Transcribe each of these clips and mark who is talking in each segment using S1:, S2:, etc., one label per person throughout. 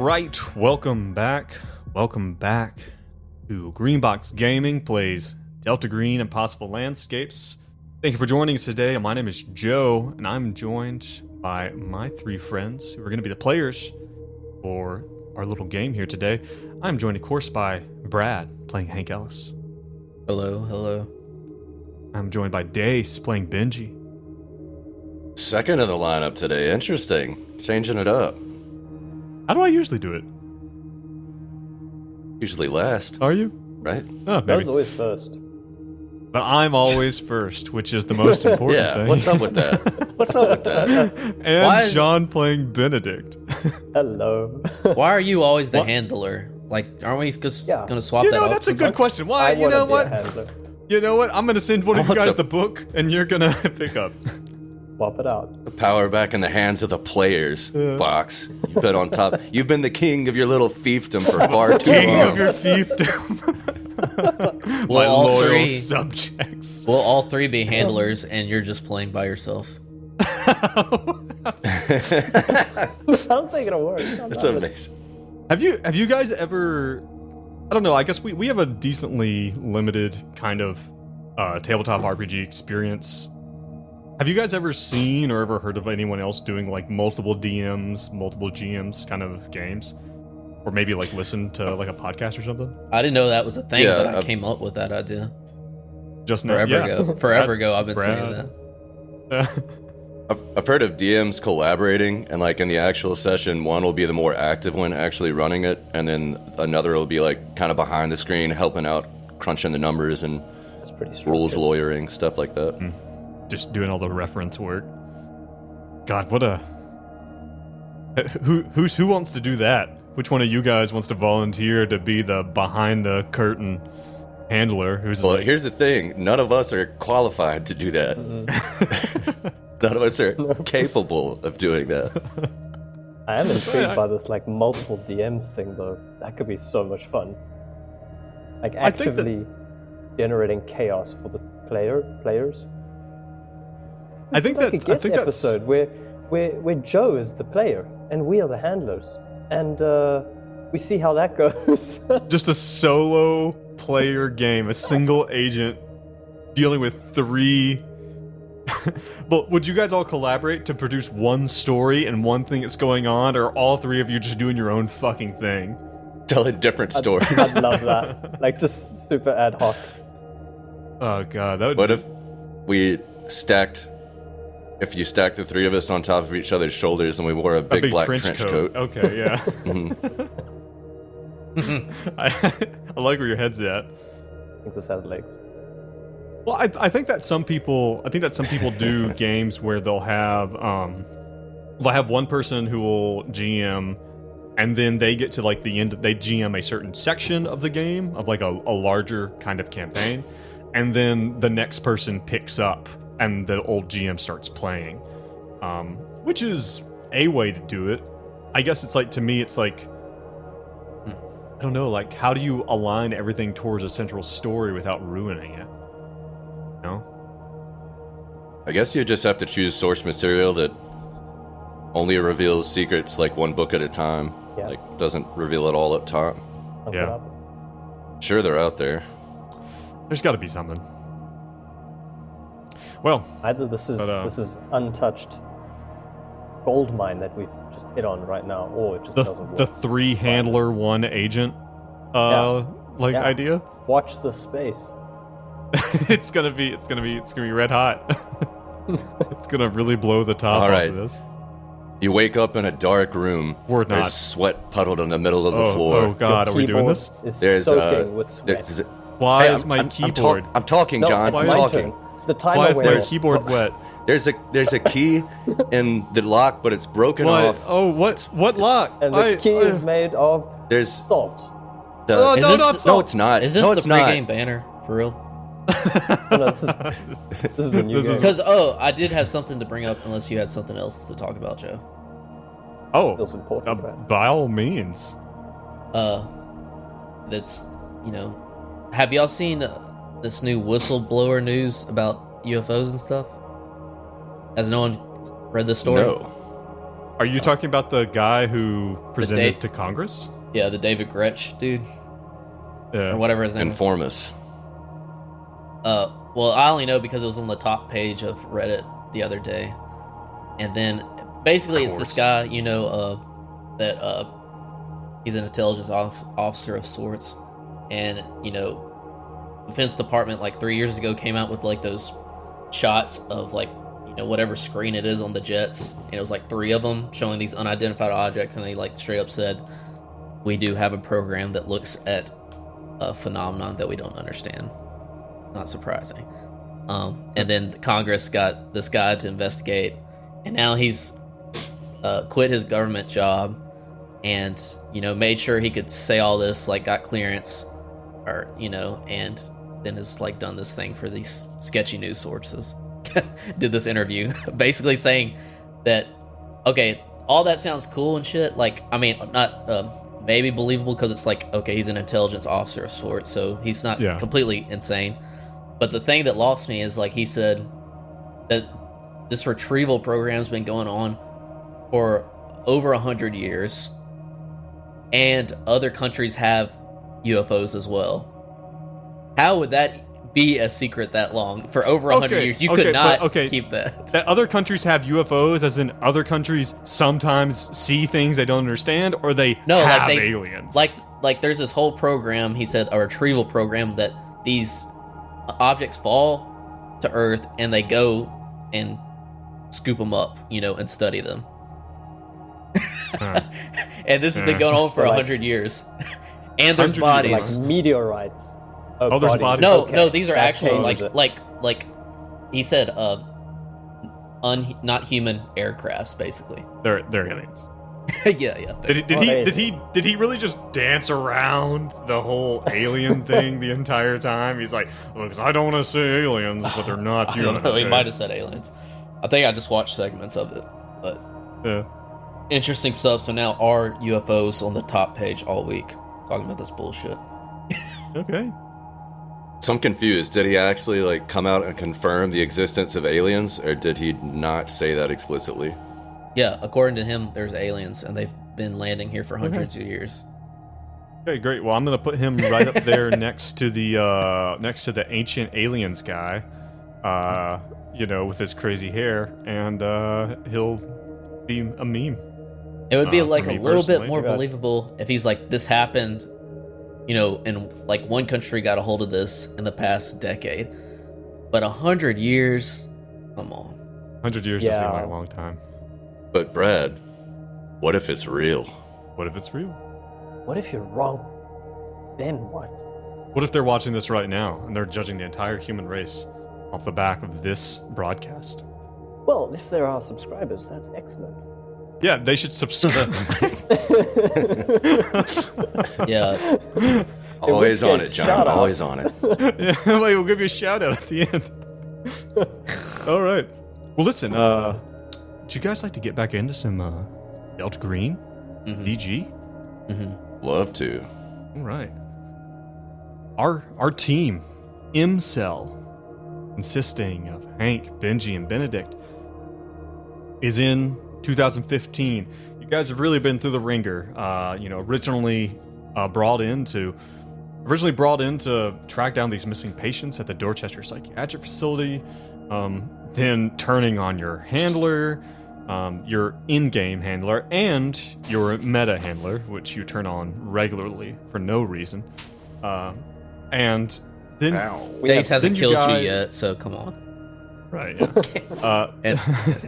S1: right, welcome back. Welcome back to Greenbox Gaming plays Delta Green Impossible Landscapes. Thank you for joining us today. My name is Joe, and I'm joined by my three friends who are going to be the players for our little game here today. I'm joined, of course, by Brad, playing Hank Ellis.
S2: Hello.
S1: I'm joined by Dace, playing Benji.
S3: Second in the lineup today. Interesting. Changing it up.
S1: How do I usually do it?
S3: Usually last.
S1: Are you?
S3: Right?
S1: Oh,
S4: That was always first.
S1: But I'm always first, which is the most important
S3: Yeah,
S1: thing.
S3: what's up with that? What's up with that?
S1: And John playing Benedict.
S4: Hello.
S2: Why are you always the
S1: What?
S2: handler? Like, aren't we just
S4: Yeah.
S2: gonna swap
S1: You
S2: that
S1: know,
S2: up?
S1: that's a good question. Why?
S4: I
S1: You know
S4: wanna be a
S1: what?
S4: handler.
S1: You know what? I'm gonna send one of you
S3: want
S1: guys
S3: the-
S1: the book, and you're gonna pick up.
S4: Swap it out.
S3: The power back in the hands of the players. Box. You've been on top. You've been the king of your little fiefdom for far too
S1: King
S3: long.
S1: of your fiefdom. My
S2: all
S1: loyal
S2: three-
S1: subjects.
S2: We'll all three be handlers, and you're just playing by yourself.
S4: I don't think it'll work.
S3: That's amazing.
S1: Have you guys ever? I don't know. I guess we have a decently limited kind of tabletop RPG experience. Have you guys ever seen or ever heard of anyone else doing like multiple DMs, multiple GMs kind of games? Or maybe like listen to like a podcast or something?
S2: I didn't know that was a thing,
S3: Yeah,
S2: but I came up with that idea
S1: Just now.
S2: forever
S1: Yeah.
S2: ago. Forever ago, I've been
S1: Brad.
S2: saying that.
S3: I've heard of DMs collaborating, and like in the actual session, one will be the more active one actually running it, and then another will be like kind of behind the screen helping out, crunching the numbers and
S4: That's pretty
S3: rules
S4: structured.
S3: lawyering, stuff like that.
S1: Just doing all the reference work. God, what a... Who wants to do that? Which one of you guys wants to volunteer to be the behind-the-curtain handler who's
S3: Well,
S1: like...
S3: here's the thing. None of us are qualified to do that. None of us are capable of doing that.
S4: I am intrigued by this like multiple DMs thing though. That could be so much fun. Like
S1: I think that-
S4: actively generating chaos for the players.
S1: I think
S4: Like
S1: that...
S4: a
S1: I
S4: guest
S1: think that's...
S4: episode where Joe is the player and we are the handlers, and we see how that goes.
S1: Just a solo player game, a single agent dealing with three... But would you guys all collaborate to produce one story and one thing that's going on, or all three of you just doing your own fucking thing?
S3: Telling different stories.
S4: I'd love that. Like just super ad hoc.
S1: Oh god, that would...
S3: What if we stacked... If you stacked the three of us on top of each other's shoulders and we wore a big black trench coat.
S1: Okay, yeah. I like where your head's at.
S4: I think this has legs.
S1: Well, I think that some people do games where they'll have one person who will GM, and then they get to like the end. They GM a certain section of the game of like a larger kind of campaign, and then the next person picks up, and the old GM starts playing, which is a way to do it. I guess it's like, to me, it's like, I don't know, like how do you align everything towards a central story without ruining it? No.
S3: I guess you just have to choose source material that only reveals secrets like one book at a time.
S4: Yeah.
S3: Like doesn't reveal it all up top.
S4: Look
S1: Yeah.
S4: it up.
S3: Sure, they're out there.
S1: There's got to be something. Well,
S4: Either this is untouched gold mine that we've just hit on right now, or it just doesn't work.
S1: the three handler, one agent,
S4: Yeah.
S1: idea.
S4: Watch the space.
S1: It's gonna be red hot. It's gonna really blow the top
S3: All
S1: off
S3: right.
S1: of this.
S3: You wake up in a dark room.
S1: We're
S3: There's
S1: not.
S3: sweat puddled in the middle of the
S1: Oh,
S3: floor.
S1: oh god, are we doing
S4: Keyboard
S1: this?
S4: Is
S3: There's
S4: soaking with sweat.
S3: there's-
S1: Why
S3: Hey,
S1: is my
S3: I'm
S1: keyboard?
S3: I'm talking,
S4: No,
S3: John.
S4: it's
S3: I'm
S4: my
S3: talking.
S4: turn. The timer
S1: Why is my
S4: went.
S1: keyboard wet?
S3: There's a key in the lock, but it's broken
S1: What?
S3: off.
S1: Oh, what lock?
S4: And the key is made of
S3: There's
S4: salt.
S3: the.
S1: Oh,
S2: Is
S1: no,
S2: this-
S1: not
S3: no,
S1: salt.
S3: it's not.
S2: Is this
S3: no,
S2: the
S3: it's not.
S2: pregame banner for real?
S4: No, this is the new
S1: This is-
S4: game.
S2: Because I did have something to bring up. Unless you had something else to talk about, Joe.
S1: Oh,
S4: Feels important, right?
S1: by all means.
S2: That's Have y'all seen this new whistleblower news about UFOs and stuff? Has no one read this story?
S3: No.
S1: Are you talking about the guy who presented
S2: date-
S1: to Congress?
S2: Yeah, the David Gretsch dude,
S1: Yeah.
S2: or whatever his name is.
S3: Informus.
S2: Well, I only know because it was on the top page of Reddit the other day. And then basically it's this guy, that he's an intelligence officer of sorts. And, Defense Department like 3 years ago came out with like those shots of like, whatever screen it is on the jets. And it was like 3 of them showing these unidentified objects. And they like straight up said, we do have a program that looks at a phenomenon that we don't understand. Not surprising. And then Congress got this guy to investigate, and now he's quit his government job and made sure he could say all this, like got clearance, or and then has like done this thing for these sketchy news sources. Did this interview basically saying that, okay, all that sounds cool and shit, like, I mean, not maybe believable because it's like, okay, he's an intelligence officer of sorts, so he's not completely insane. But the thing that lost me is, like, he said that this retrieval program's been going on for over 100 years, and other countries have UFOs as well. How would that be a secret that long? For over 100 years, you could not keep that.
S1: That other countries have UFOs, as in other countries sometimes see things they don't understand, or they have aliens.
S2: Like there's this whole program, he said, a retrieval program, that these objects fall to Earth and they go and scoop them up, and study them. And this has been going on for 100 years. And there's bodies.
S4: Like meteorites.
S1: Oh, there's bodies.
S2: No, these are actual like he said not human aircrafts, basically.
S1: They're aliens.
S2: yeah.
S1: Did he really just dance around the whole alien thing the entire time? He's like, look, I don't want to say aliens, but they're not
S2: I
S1: human.
S2: don't know, he might have said aliens. I think I just watched segments of it, but
S1: yeah.
S2: Interesting stuff. So now our UFOs on the top page all week, talking about this bullshit.
S1: Okay.
S3: So I'm confused. Did he actually like come out and confirm the existence of aliens, or did he not say that explicitly?
S2: Yeah, according to him, there's aliens, and they've been landing here for hundreds of years.
S1: Okay, great. Well, I'm gonna put him right up there next to the ancient aliens guy, with his crazy hair, and he'll be a meme.
S2: It would be like a little bit more
S4: Yeah.
S2: believable if he's like, this happened, and like one country got a hold of this in the past decade, but 100 years, come on.
S1: 100 years just seems like a long time.
S3: But Brad, what if it's real?
S1: What if it's real?
S4: What if you're wrong? Then what?
S1: What if they're watching this right now and they're judging the entire human race off the back of this broadcast?
S4: Well, if there are subscribers, that's excellent.
S1: Yeah, they should subscribe.
S2: Yeah.
S3: Always on it,
S4: case,
S3: John.
S4: shout out.
S3: Always on it.
S1: Yeah, wait, we'll give you a shout out at the end. All right. Well, listen, would you guys like to get back into some Delta Green? DG?
S3: Love to.
S1: All right. Our team, M-Cell, consisting of Hank, Benji, and Benedict, is in 2015. You guys have really been through the ringer. Originally brought in to track down these missing patients at the Dorchester Psychiatric Facility. Then turning on your handler, your in-game handler, and your meta handler, which you turn on regularly for no reason. And then
S2: Dace hasn't
S1: then
S2: killed
S1: guys-
S2: you yet, so come on.
S1: Right, yeah.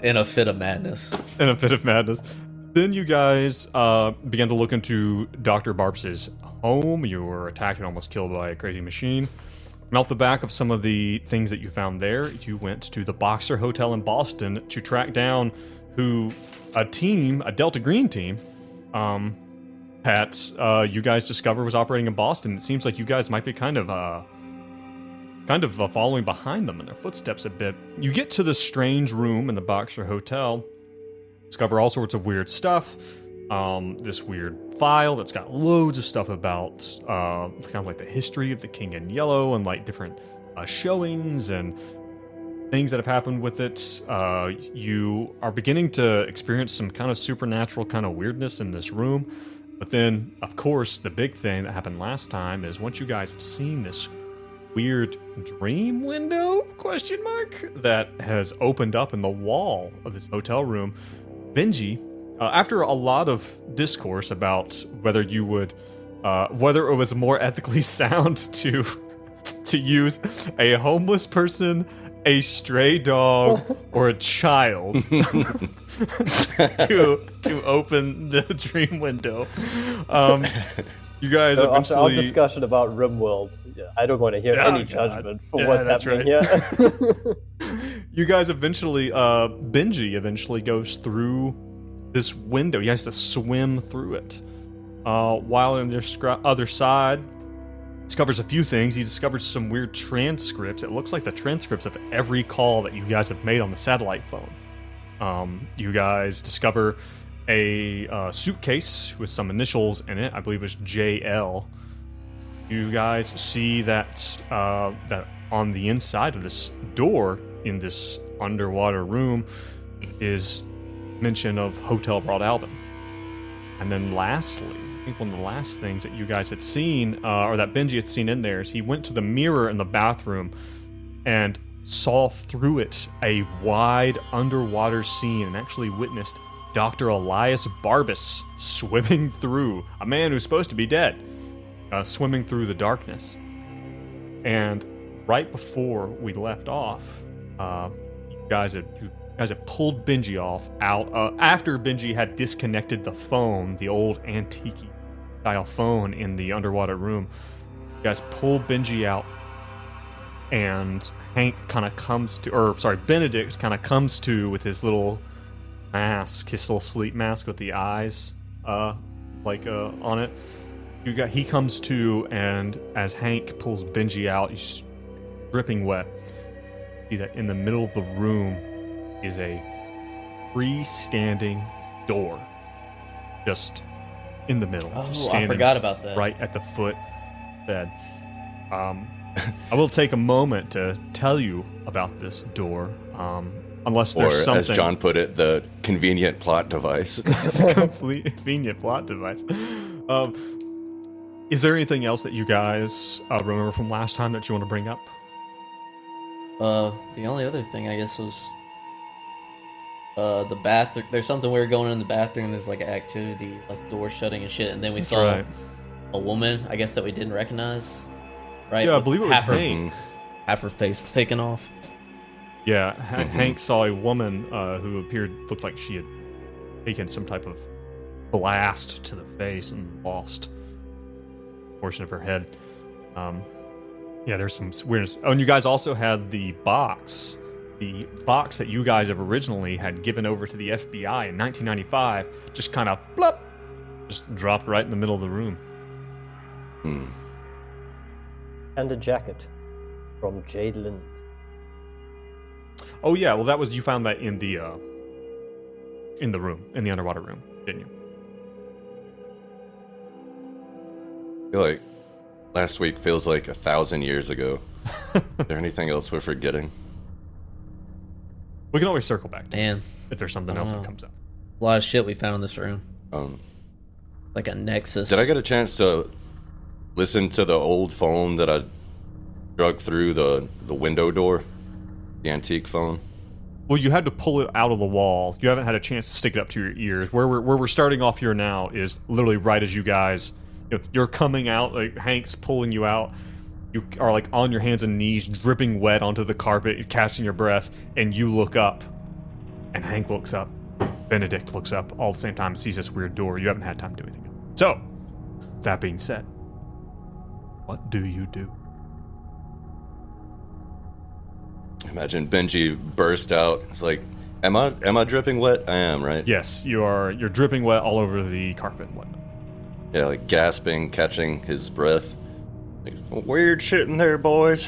S2: In a fit of madness.
S1: In a fit of madness. Then you guys began to look into Dr. Barbs' home. You were attacked and almost killed by a crazy machine. And off the back of some of the things that you found there, you went to the Boxer Hotel in Boston to track down who a Delta Green team, that you guys discovered was operating in Boston. It seems like you guys might be kind of following behind them in their footsteps a bit. You get to this strange room in the Boxer Hotel, discover all sorts of weird stuff. This weird file that's got loads of stuff about kind of like the history of the King in Yellow and like different showings and things that have happened with it. You are beginning to experience some kind of supernatural kind of weirdness in this room. But then, of course, the big thing that happened last time is once you guys have seen this weird dream window, that has opened up in the wall of this hotel room, Benji, after a lot of discourse about whether you would, whether it was more ethically sound to use a homeless person, a stray dog, or a child to open the dream window. You guys
S4: So
S1: eventually...
S4: after our discussion about RimWorld, I don't want to hear any judgment for what's happening here.
S1: You guys eventually, Benji eventually goes through this window. He has to swim through it. While on the other side, discovers a few things. He discovers some weird transcripts. It looks like the transcripts of every call that you guys have made on the satellite phone. You guys discover a suitcase with some initials in it. I believe it was JL. You guys see that that on the inside of this door in this underwater room is mention of Hotel Broad Albin. And then lastly, I think one of the last things that you guys had seen, or that Benji had seen in there, is he went to the mirror in the bathroom and saw through it a wide underwater scene and actually witnessed Dr. Elias Barbas swimming through, a man who's supposed to be dead, swimming through the darkness. And right before we left off, you guys had pulled Benji out after Benji had disconnected the phone, the old antique style phone in the underwater room. You guys pull Benji out, and Hank kind of comes to, Benedict kind of comes to with his little mask, his little sleep mask with the eyes, on it. He comes to, and as Hank pulls Benji out, he's dripping wet. You see that in the middle of the room is a freestanding door, just in the middle.
S2: Oh, I forgot about that.
S1: Right at the foot bed. I will take a moment to tell you about this door, unless there's something.
S3: Or, as John put it, the convenient plot device.
S1: Convenient plot device. Is there anything else that you guys remember from last time that you want to bring up?
S2: The only other thing, I guess, was the bathroom. There's something weird going on in the bathroom. There's like an activity, like door shutting and shit. And then we saw a woman, I guess, that we didn't recognize. Right?
S1: Yeah, I believe it was Hank.
S2: Half her face taken off.
S1: Yeah, Hank saw a woman who looked like she had taken some type of blast to the face and lost a portion of her head. Yeah, there's some weirdness. Oh, and you guys also had the box that you guys have originally had given over to the FBI in 1995, just kind of plop, just dropped right in the middle of the room.
S4: And a jacket from Jade Lind.
S1: Oh yeah, well you found that in the room, in the underwater room, didn't you?
S3: I feel like last week feels like 1,000 years ago. Is there anything else we're forgetting?
S1: We can always circle back to
S2: it
S1: if there's something else that comes up.
S2: A lot of shit we found in this room. Like a nexus.
S3: Did I get a chance to listen to the old phone that I drug through the window door? The antique phone?
S1: Well, you had to pull it out of the wall. You haven't had a chance to stick it up to your ears. Where we're starting off here now is literally right as you guys, you're coming out, like Hank's pulling you out. You are like on your hands and knees, dripping wet onto the carpet, catching your breath, and you look up, and Hank looks up. Benedict looks up all at the same time and sees this weird door. You haven't had time to do anything else. So, that being said, what do you do?
S3: Imagine Benji burst out. It's like, am I dripping wet? I am, right?
S1: Yes, you're dripping wet all over the carpet and whatnot.
S3: Yeah, like gasping, catching his breath. Like, weird shit in there, boys.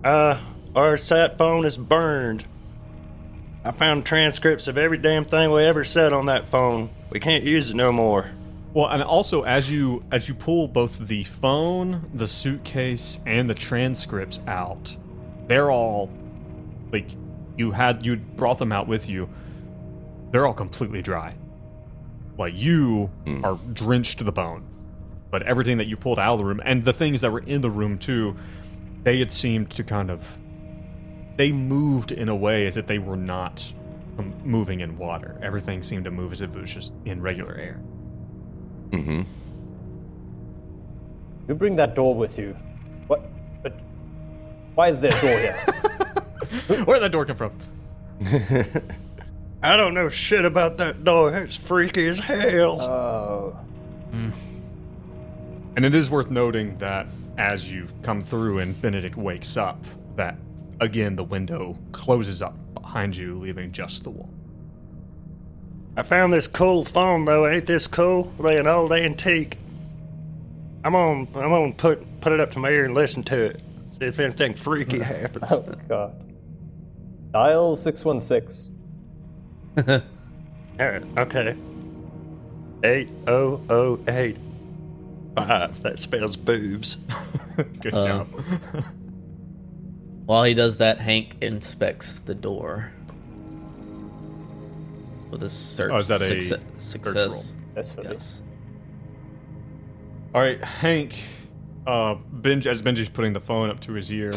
S3: Our sat phone is burned. I found transcripts of every damn thing we ever said on that phone. We can't use it no more.
S1: Well, and also as you pull both the phone, the suitcase, and the transcripts out, they're all like you'd brought them out with you. They're all completely dry. Like you are drenched to the bone. But everything that you pulled out of the room, and the things that were in the room too, they had seemed to they moved in a way as if they were not moving in water. Everything seemed to move as if it was just in regular air.
S3: Mm-hmm.
S4: You bring that door with you. What? But why is there a door here?
S1: Where'd that door come from?
S3: I don't know shit about that door. It's freaky as hell.
S4: Oh.
S1: And it is worth noting that as you come through and Benedict wakes up, that again the window closes up behind you, leaving just the wall.
S3: I found this cool phone though. Ain't this cool? Like an old antique. I'm gonna put it up to my ear and listen to it. See if anything freaky happens.
S4: Oh, God. Dial 616.
S3: Alright, okay. 8008. 5. That spells boobs.
S1: Good job.
S2: While he does that, Hank inspects the door with a search.
S1: Oh, is that a
S2: success?
S4: That's for
S2: Yes.
S1: All right, Hank. Benji, as Benji's putting the phone up to his ear,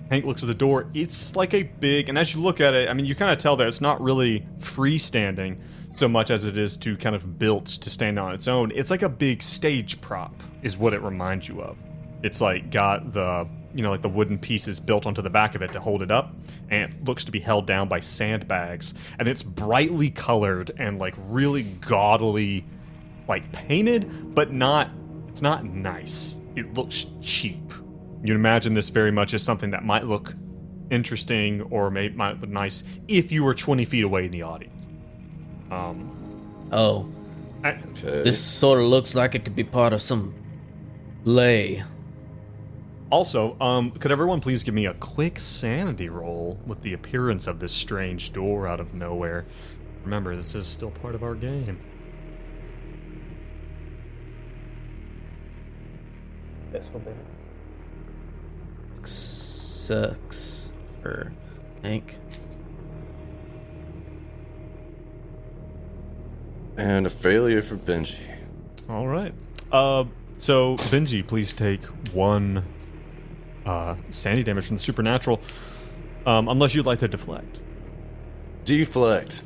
S1: Hank looks at the door. It's like a big, and as you look at it, I mean, you kind of tell that it's not really freestanding so much as it is to kind of built to stand on its own. It's like a big stage prop, is what it reminds you of. It's like got the, like the wooden pieces built onto the back of it to hold it up, and it looks to be held down by sandbags. And it's brightly colored and like really gaudily, like painted, but it's not nice. It looks cheap. You'd imagine this very much as something that might look interesting or might look nice if you were 20 feet away in the audience.
S2: This sort of looks like it could be part of some play.
S1: Also, could everyone please give me a quick sanity roll with the appearance of this strange door out of nowhere? Remember, this is still part of our game.
S4: This will be.
S2: Sucks for Hank.
S3: And a failure for Benji.
S1: All right. So Benji, please take 1 sanity damage from the supernatural, unless you'd like to deflect.
S3: Deflect.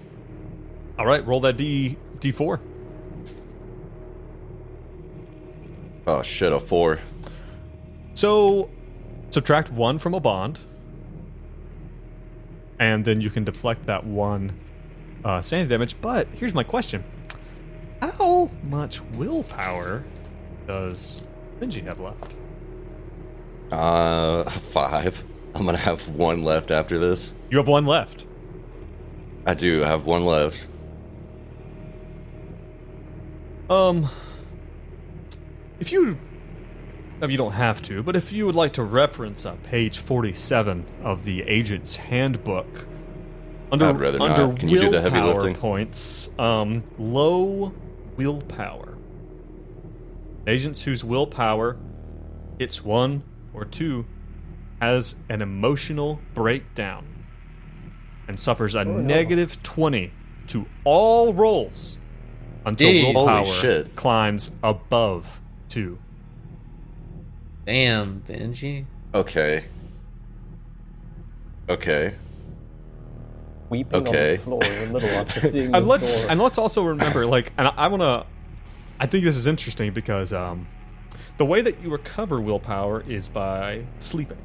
S1: All right, roll that D4.
S3: Oh shit, a 4.
S1: So subtract 1 from a bond, and then you can deflect that 1 sanity damage. But here's my question: how much willpower does Benji have left?
S3: 5. I'm gonna have 1 left after this.
S1: You have 1 left.
S3: I do have 1 left.
S1: If you don't have to, but if you would like to reference page 47 of the Agent's Handbook,
S3: I'd rather not. Can you do the heavy
S1: willpower
S3: lifting?
S1: Points, low willpower. Agents whose willpower hits 1 or 2 has an emotional breakdown and suffers a negative 20 to all rolls until
S2: Jeez.
S1: willpower
S3: Holy shit.
S1: climbs above 2.
S2: Damn, Benji.
S3: Okay.
S4: Weeping on
S3: Okay.
S4: the floor in the middle after seeing
S1: And
S4: this door.
S1: let's also remember, like, and I think this is interesting because the way that you recover willpower is by sleeping.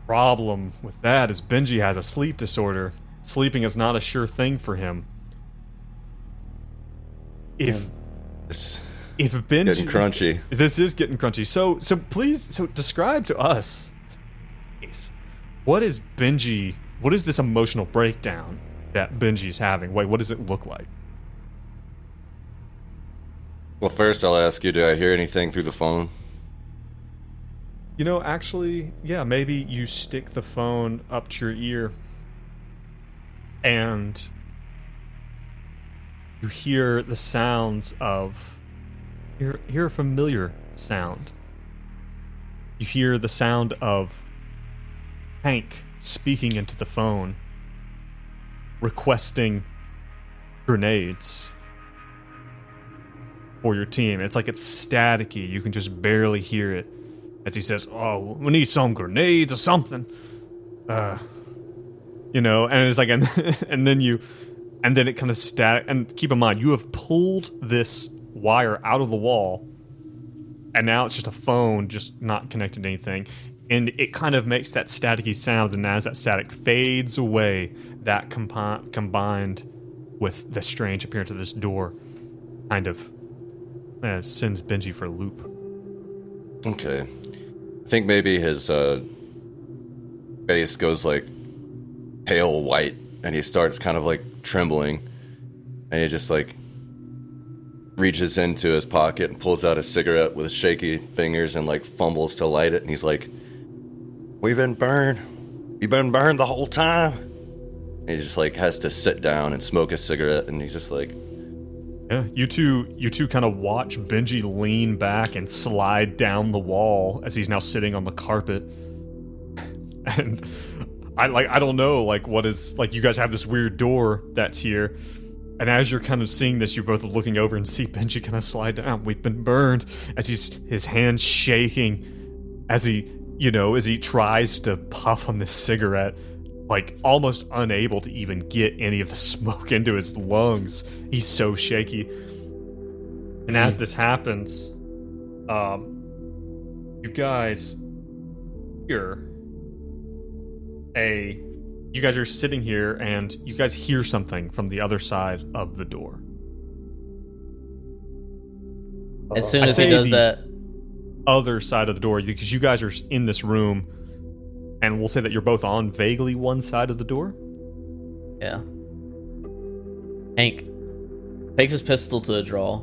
S1: Problem with that is Benji has a sleep disorder. Sleeping is not a sure thing for him. If
S3: It's
S1: Benji,
S3: getting crunchy.
S1: this is getting crunchy. So please, describe to us, what is Benji? What is this emotional breakdown that Benji's having? Wait, what does it look like?
S3: Well, first I'll ask you, do I hear anything through the phone?
S1: Actually, yeah, maybe you stick the phone up to your ear and you hear the sounds of... Hear a familiar sound. You hear the sound of Hank speaking into the phone, requesting grenades for your team. It's like it's staticky. You can just barely hear it as he says, "Oh, we need some grenades or something." You know, and it's like, and then it kind of static. And keep in mind, you have pulled this wire out of the wall, and now it's just a phone, just not connected to anything. And it kind of makes that staticky sound, and as that static fades away, that combined with the strange appearance of this door kind of sends Benji for a loop.
S3: Okay. I think maybe his face goes like pale white, and he starts kind of like trembling, and he just like reaches into his pocket and pulls out a cigarette with shaky fingers and like fumbles to light it, and he's like, "We've been burned. You've been burned the whole time." And he just like has to sit down and smoke a cigarette, and he's just like,
S1: yeah, you two kind of watch Benji lean back and slide down the wall as he's now sitting on the carpet. And I don't know, like, what is, like, you guys have this weird door that's here, and as you're kind of seeing this, you're both looking over and see Benji kind of slide down. "We've been burned," as his hand shaking as he tries to puff on this cigarette, like almost unable to even get any of the smoke into his lungs. He's so shaky. And as this happens, you guys hear you guys are sitting here and you guys hear something from the other side of the door.
S2: As soon as he does that,
S1: other side of the door, because you guys are in this room, and we'll say that you're both on vaguely one side of the door.
S2: yeah. Hank takes his pistol to a draw.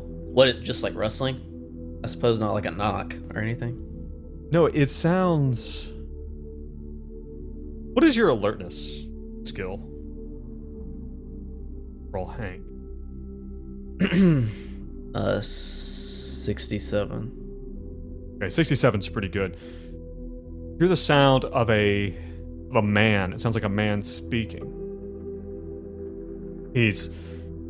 S2: Just like rustling? I suppose not like a knock or anything.
S1: No, it sounds... What is your alertness skill? Roll, Hank.
S2: 67.
S1: Okay, 67's pretty good. You hear the sound of a man. It sounds like a man speaking. It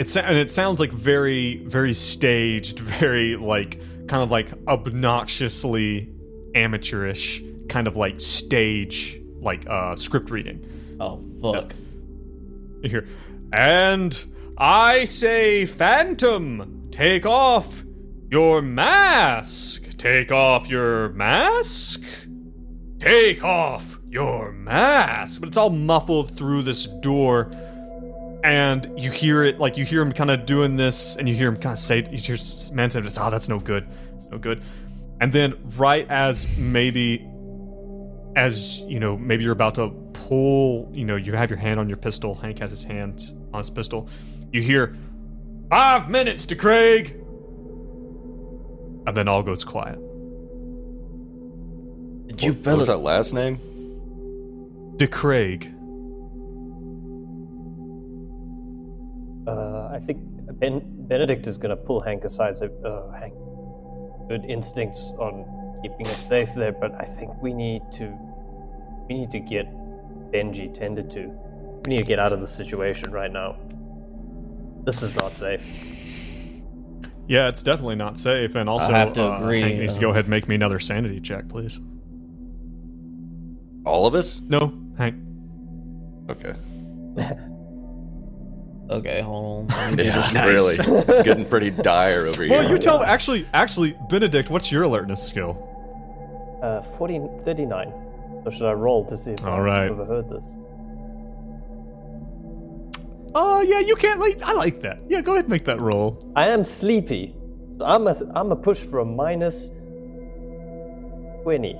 S1: sounds like very, very staged, very like kind of like obnoxiously amateurish, kind of like stage, like script reading.
S2: Oh fuck!
S1: You hear, "And I say, Phantom, take off your mask. Take off your mask. Take off your mask." But it's all muffled through this door. And you hear it, like, you hear him kind of doing this, and you hear him kind of say, you hear man say this, "Oh, that's no good. It's no good." And then right as maybe you're about to pull, you have your hand on your pistol, Hank has his hand on his pistol, you hear, "5 minutes to Craig!" And then all goes quiet.
S3: what was that last name?
S1: DeCraig.
S4: I think Benedict is going to pull Hank aside. So, Hank, good instincts on keeping us safe there, but I think we need to get Benji tended to. We need to get out of the situation right now. This is not safe.
S1: Yeah, it's definitely not safe, and also
S2: I have to agree.
S1: Hank needs to go ahead and make me another sanity check, please.
S3: All of us?
S1: No, Hank.
S3: Okay.
S2: Okay, hold on.
S3: Yeah,
S1: Nice.
S3: really. It's getting pretty dire over here.
S1: Well, you tell. Actually, Benedict, what's your alertness skill?
S4: 39. So should I roll to see if
S1: All right.
S4: I've overheard this?
S1: Oh, yeah, you can't. I like that. Yeah, go ahead and make that roll.
S4: I am sleepy, so I'm a push for a minus 20.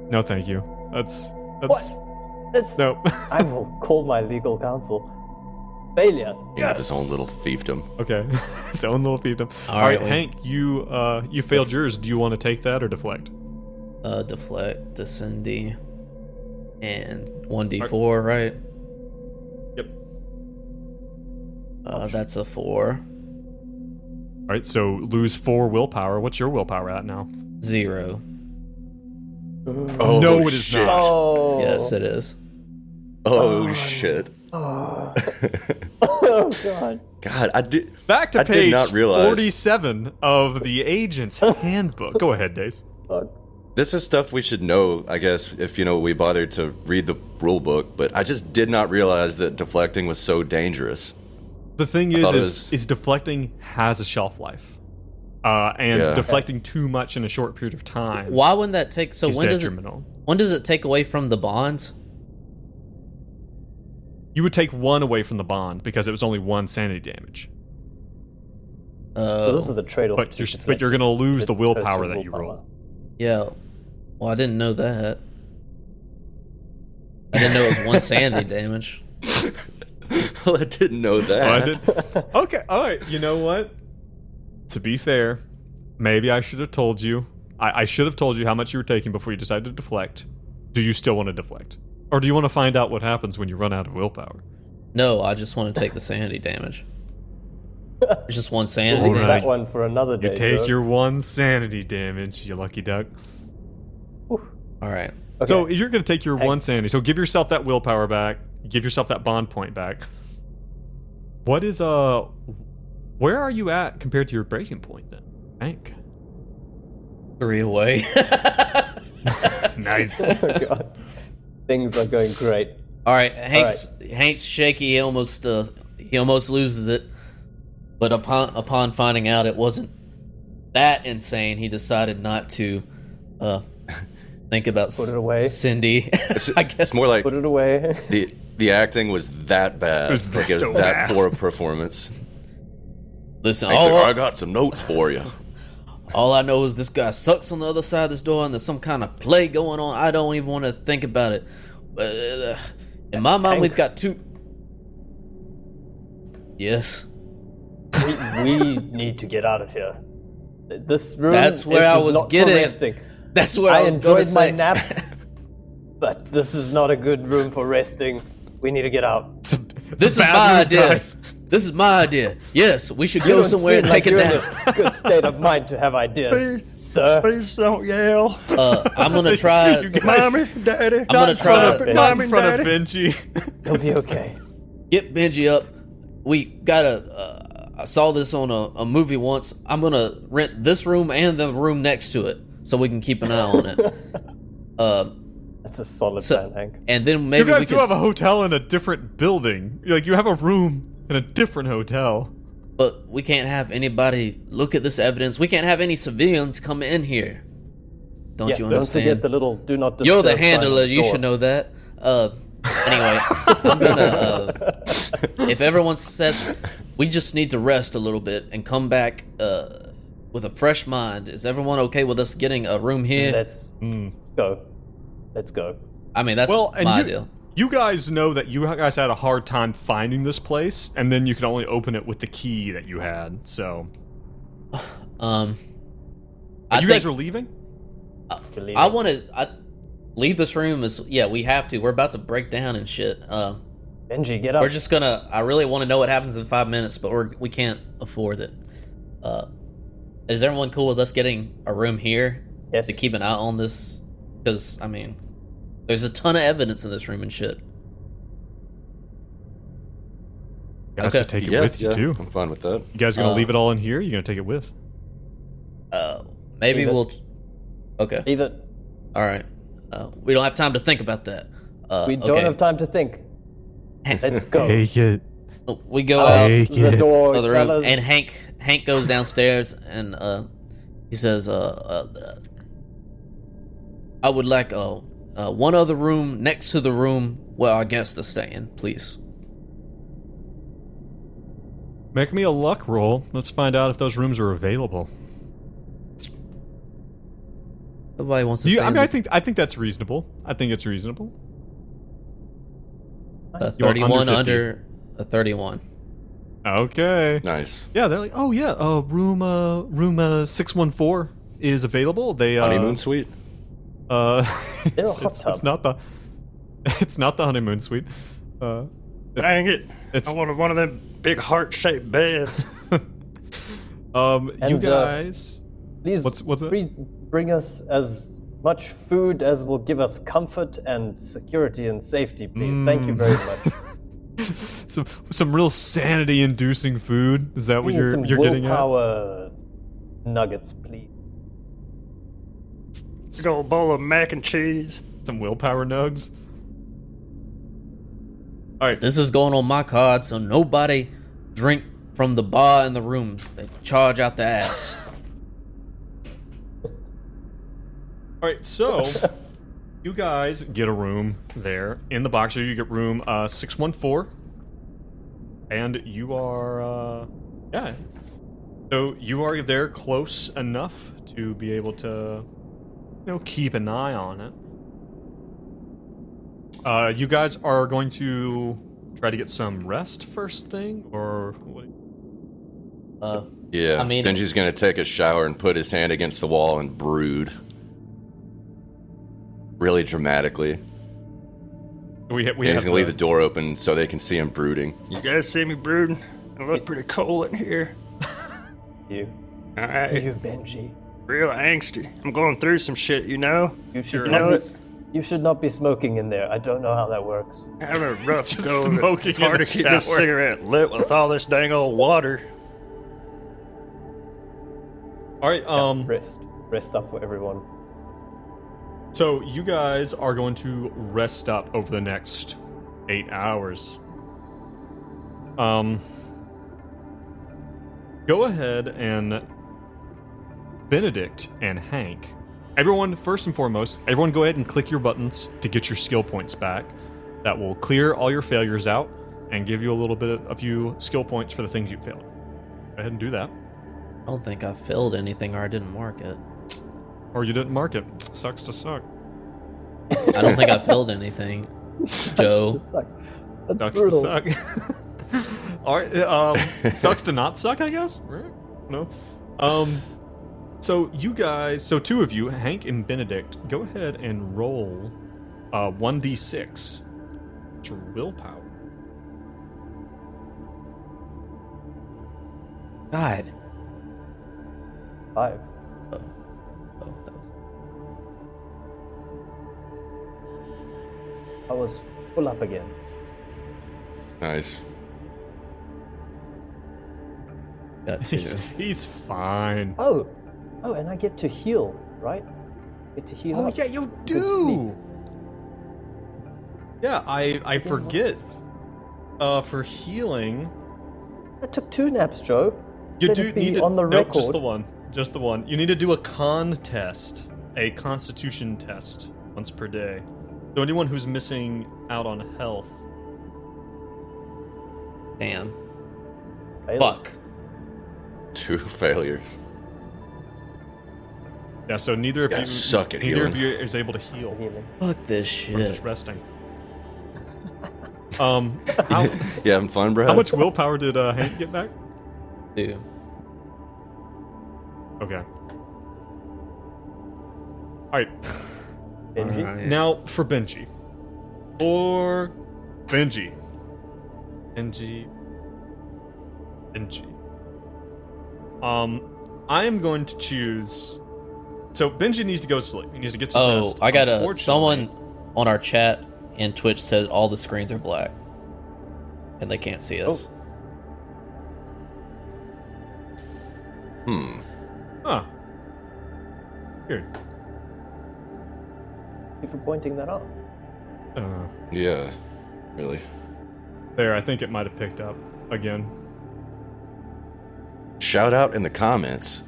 S1: No, thank you. That's
S4: That's,
S1: no.
S4: I will call my legal counsel. Failure.
S3: He had his own little fiefdom.
S1: Okay, his own little fiefdom. All
S2: right,
S1: right, Hank, you failed yours. Do you want to take that or deflect?
S2: Deflect, descendi, and 1d4, right?
S1: Yep.
S2: That's a 4.
S1: All right, so lose 4 willpower. What's your willpower at now?
S2: 0.
S3: Oh,
S1: No, it is
S3: shit.
S1: not.
S4: Oh.
S2: Yes, it is.
S3: Oh, shit.
S4: Oh. Oh god.
S3: God, I did.
S1: Back to
S3: I did
S1: page
S3: not realize.
S1: 47 of the Agent's Handbook. Go ahead, Dace.
S4: Fuck.
S3: This is stuff we should know, I guess, if we bothered to read the rule book. But I just did not realize that deflecting was so dangerous.
S1: The thing
S3: thought it
S1: is deflecting has a shelf life. And
S3: Yeah.
S1: deflecting too much in a short period of time
S2: Why wouldn't that take? So
S1: is
S2: when
S1: detrimental.
S2: does it take away from the bonds?
S1: You would take one away from the bond because it was only one sanity damage.
S4: So this is the trade-off.
S1: But you're going to lose the willpower that you roll.
S2: Yeah. Well, I didn't know that. I didn't know it was one sanity damage.
S3: Well, I didn't know that.
S1: Oh, I did? Okay, all right. You know what? To be fair, maybe I should have told you. I should have told you how much you were taking before you decided to deflect. Do you still want to deflect? Or do you want to find out what happens when you run out of willpower?
S2: No, I just want to take the sanity damage. It's just one sanity
S1: All
S4: Leave
S1: right.
S2: damage.
S4: that one for another day.
S1: You take
S4: Joe.
S1: your one sanity damage, you lucky duck.
S4: Whew.
S2: All right.
S4: Okay.
S1: So if you're going to take your
S4: Hey.
S1: one sanity, so give yourself that willpower back, give yourself that bond point back. What is where are you at compared to your breaking point then, Hank?
S2: 3 away.
S1: Nice.
S4: Oh god. Things are going great.
S2: All right, Hank's shaky. He almost loses it, but upon finding out it wasn't that insane, he decided not to think about
S4: Put it away.
S2: Cindy. I guess
S3: It's more like
S4: Put it away.
S3: the acting was that bad.
S1: It was
S3: Like,
S1: so
S3: that
S1: bad.
S3: poor a performance.
S2: Listen,
S3: He's like, I got some notes for you.
S2: all I know is this guy sucks on the other side of this door, and there's some kind of play going on. I don't even want to think about it. In my mind,
S4: Hank.
S2: we've got 2. Yes.
S4: we need to get out of here. This room
S2: That's where I
S4: is
S2: was
S4: not for
S2: getting.
S4: resting.
S2: That's what I was going to
S4: enjoyed my
S2: say.
S4: nap, but this is not a good room for resting. We need to get out.
S1: It's a
S2: This is
S1: bad
S2: my
S1: move,
S2: idea.
S1: guys.
S2: This is my idea. Yes, we should
S4: You
S2: go
S4: don't
S2: somewhere
S4: seem
S2: and
S4: like
S2: take a
S4: you're in
S2: nap.
S4: a good state of mind to have ideas, sir.
S3: Please don't yell.
S2: I'm gonna try.
S1: You guys-
S3: Mommy, Daddy.
S2: I'm gonna try to
S1: Not in
S3: Mommy,
S1: front of
S3: Daddy.
S1: Benji.
S4: You'll be okay.
S2: get Benji up. We gotta. I saw this on a movie once. I'm gonna rent this room and the room next to it so we can keep an eye on it.
S4: That's a solid
S2: So-
S4: plan, Hank.
S2: And then
S1: You
S2: maybe
S1: guys
S2: we
S1: do
S2: can.
S1: have a hotel in a different building. Like you have a room in a different hotel.
S2: But we can't have anybody look at this evidence. We can't have any civilians come in here. Don't you
S4: Don't
S2: understand?
S4: forget the little "do not disturb"
S2: You're the
S4: sign on
S2: handler.
S4: the
S2: You
S4: door.
S2: should know that. Anyway, I'm gonna. If everyone says we just need to rest a little bit and come back with a fresh mind, is everyone okay with us getting a room here?
S4: Let's go. Let's go.
S2: I mean, that's
S1: Well, and
S2: my
S1: you,
S2: deal.
S1: you guys know that you guys had a hard time finding this place, and then you could only open it with the key that you had. So,
S2: I
S1: you guys are leaving.
S4: Believe
S2: I
S4: it.
S2: want to leave this room. We have to. We're about to break down and shit.
S4: Benji, get up.
S2: We're just gonna. I really want to know what happens in 5 minutes, but we can't afford it. Is everyone cool with us getting a room here
S4: Yes.
S2: to keep an eye on this? Because I mean, there's a ton of evidence in this room and shit.
S1: You guys
S2: Okay.
S1: could take it with you too.
S3: I'm fine with that.
S1: You guys gonna leave it all in here? You gonna take it with?
S2: Maybe
S4: Leave it.
S2: we'll. Okay.
S4: Leave it.
S2: All right. We don't have time to think about that.
S4: We don't
S2: okay.
S4: have time to think. Let's go.
S1: Take it.
S2: We go out
S1: Take
S4: the
S1: it.
S4: door,
S2: of the room,
S4: fellas.
S2: and Hank goes downstairs and he says, "I would like one other room next to the room where our guests are staying, please."
S1: Make me a luck roll. Let's find out if those rooms are available.
S2: Nobody wants to stay.
S1: I
S2: in
S1: mean,
S2: this.
S1: I think that's reasonable. I think it's reasonable.
S2: A
S1: You want
S2: 31
S1: under 50?
S2: under a 31.
S1: Okay.
S3: Nice.
S1: Yeah, they're like, oh yeah, room 614 is available. They
S3: Honeymoon suite.
S1: it's not the honeymoon suite.
S3: Dang it!
S1: It's
S3: I wanted one of them big heart-shaped beds.
S1: you
S4: And,
S1: guys.
S4: Please
S1: What's it?
S4: bring us as Much food as will give us comfort and security and safety, please. Thank you very much.
S1: some real sanity-inducing food. Is that what you're getting at?
S4: Willpower nuggets, please.
S3: Big old bowl of mac and cheese.
S1: Some willpower nugs. All right.
S2: This is going on my card, so nobody drink from the bar in the room. They charge out the ass.
S1: All right, so you guys get a room there in the box. So you get room 614, and you are So you are there close enough to be able to, keep an eye on it. You guys are going to try to get some rest first thing, or what?
S3: Yeah,
S2: I mean,
S3: Benji's gonna take a shower and put his hand against the wall and brood. Really dramatically.
S1: He's
S3: gonna leave the door open so they can see him brooding. You guys see me brooding? I look pretty cold in here.
S4: You.
S3: Alright.
S4: You, Benji.
S3: Real angsty. I'm going through some shit,
S4: You should You should not be smoking in there. I don't know how that works.
S3: Having a rough
S1: Just
S3: go.
S1: smoking
S3: It's hard
S1: in
S3: to
S1: the
S3: keep this
S1: shower.
S3: cigarette lit with all this dang old water.
S1: All right.
S4: Rest up for everyone.
S1: So you guys are going to rest up over the next 8 hours. Go ahead and Benedict and Hank. Everyone, first and foremost, everyone go ahead and click your buttons to get your skill points back. That will clear all your failures out and give you a few skill points for the things you failed. Go ahead and do that.
S2: I don't think I filled anything or I didn't mark it.
S1: Or you didn't mark it. Sucks to suck.
S2: I don't think I filled anything. Joe.
S4: That's
S1: Sucks
S4: brutal.
S1: to suck. Alright, sucks to not suck, I guess? No. So you guys, so two of you, Hank and Benedict, go ahead and roll 1d6. It's your willpower.
S2: God.
S4: 5.
S2: Oh, that was...
S4: I was full up again.
S3: Nice.
S2: Got 2.
S1: He's fine.
S4: Oh, and I get to heal, right? Get to heal.
S1: Oh
S4: up.
S1: yeah, you
S4: Good
S1: do. Yeah, I forget. For healing,
S4: I took 2 naps, Joe.
S1: you
S4: Let
S1: do
S4: it be
S1: need to.
S4: on the
S1: Nope,
S4: record.
S1: just the one. Just the one. You need to do a con test, a Constitution test, once per day. So anyone who's missing out on health.
S2: Damn.
S4: Failed.
S2: Fuck.
S3: 2 failures.
S1: Yeah, so neither of
S3: Yeah,
S1: you
S3: suck at
S1: neither of
S3: healing.
S1: you is able to heal.
S4: Healing.
S2: Fuck this
S1: Or just
S2: shit.
S1: resting. How
S3: You having fun, bro?
S1: how much willpower did Hank get back?
S2: 2.
S1: Okay. Alright.
S4: Benji.
S2: Alright.
S1: Now for Benji. For Benji. Benji. I am going to choose. So Benji needs to go to sleep. He needs to get some
S2: Oh,
S1: rest.
S2: I got
S1: Unfortunately-
S2: someone on our chat and Twitch said all the screens are black. And they can't see us.
S1: Huh. Weird.
S4: Thank you for pointing that out.
S3: Yeah, really.
S1: There, I think it might have picked up again.
S3: Shout out in the comments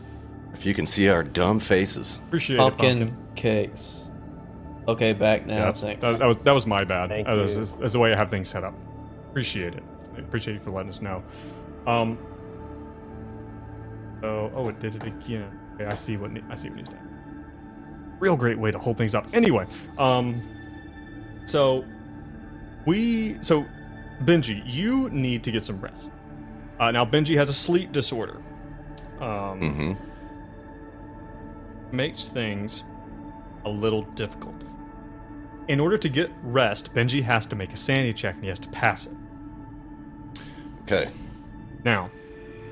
S3: if you can see our dumb faces.
S1: Appreciate
S2: Pumpkin,
S1: it, Pumpkin.
S2: cakes. Okay, back now.
S1: Yeah,
S2: Thanks.
S1: that was my bad.
S4: Thank
S1: That's the way I have things set up. Appreciate it. I appreciate you for letting us know. So, it did it again. Okay, I see what needs to happen. Real great way to hold things up. Anyway, so Benji, you need to get some rest. Now Benji has a sleep disorder. Makes things a little difficult. In order to get rest, Benji has to make a sanity check and he has to pass it.
S3: Okay.
S1: Now,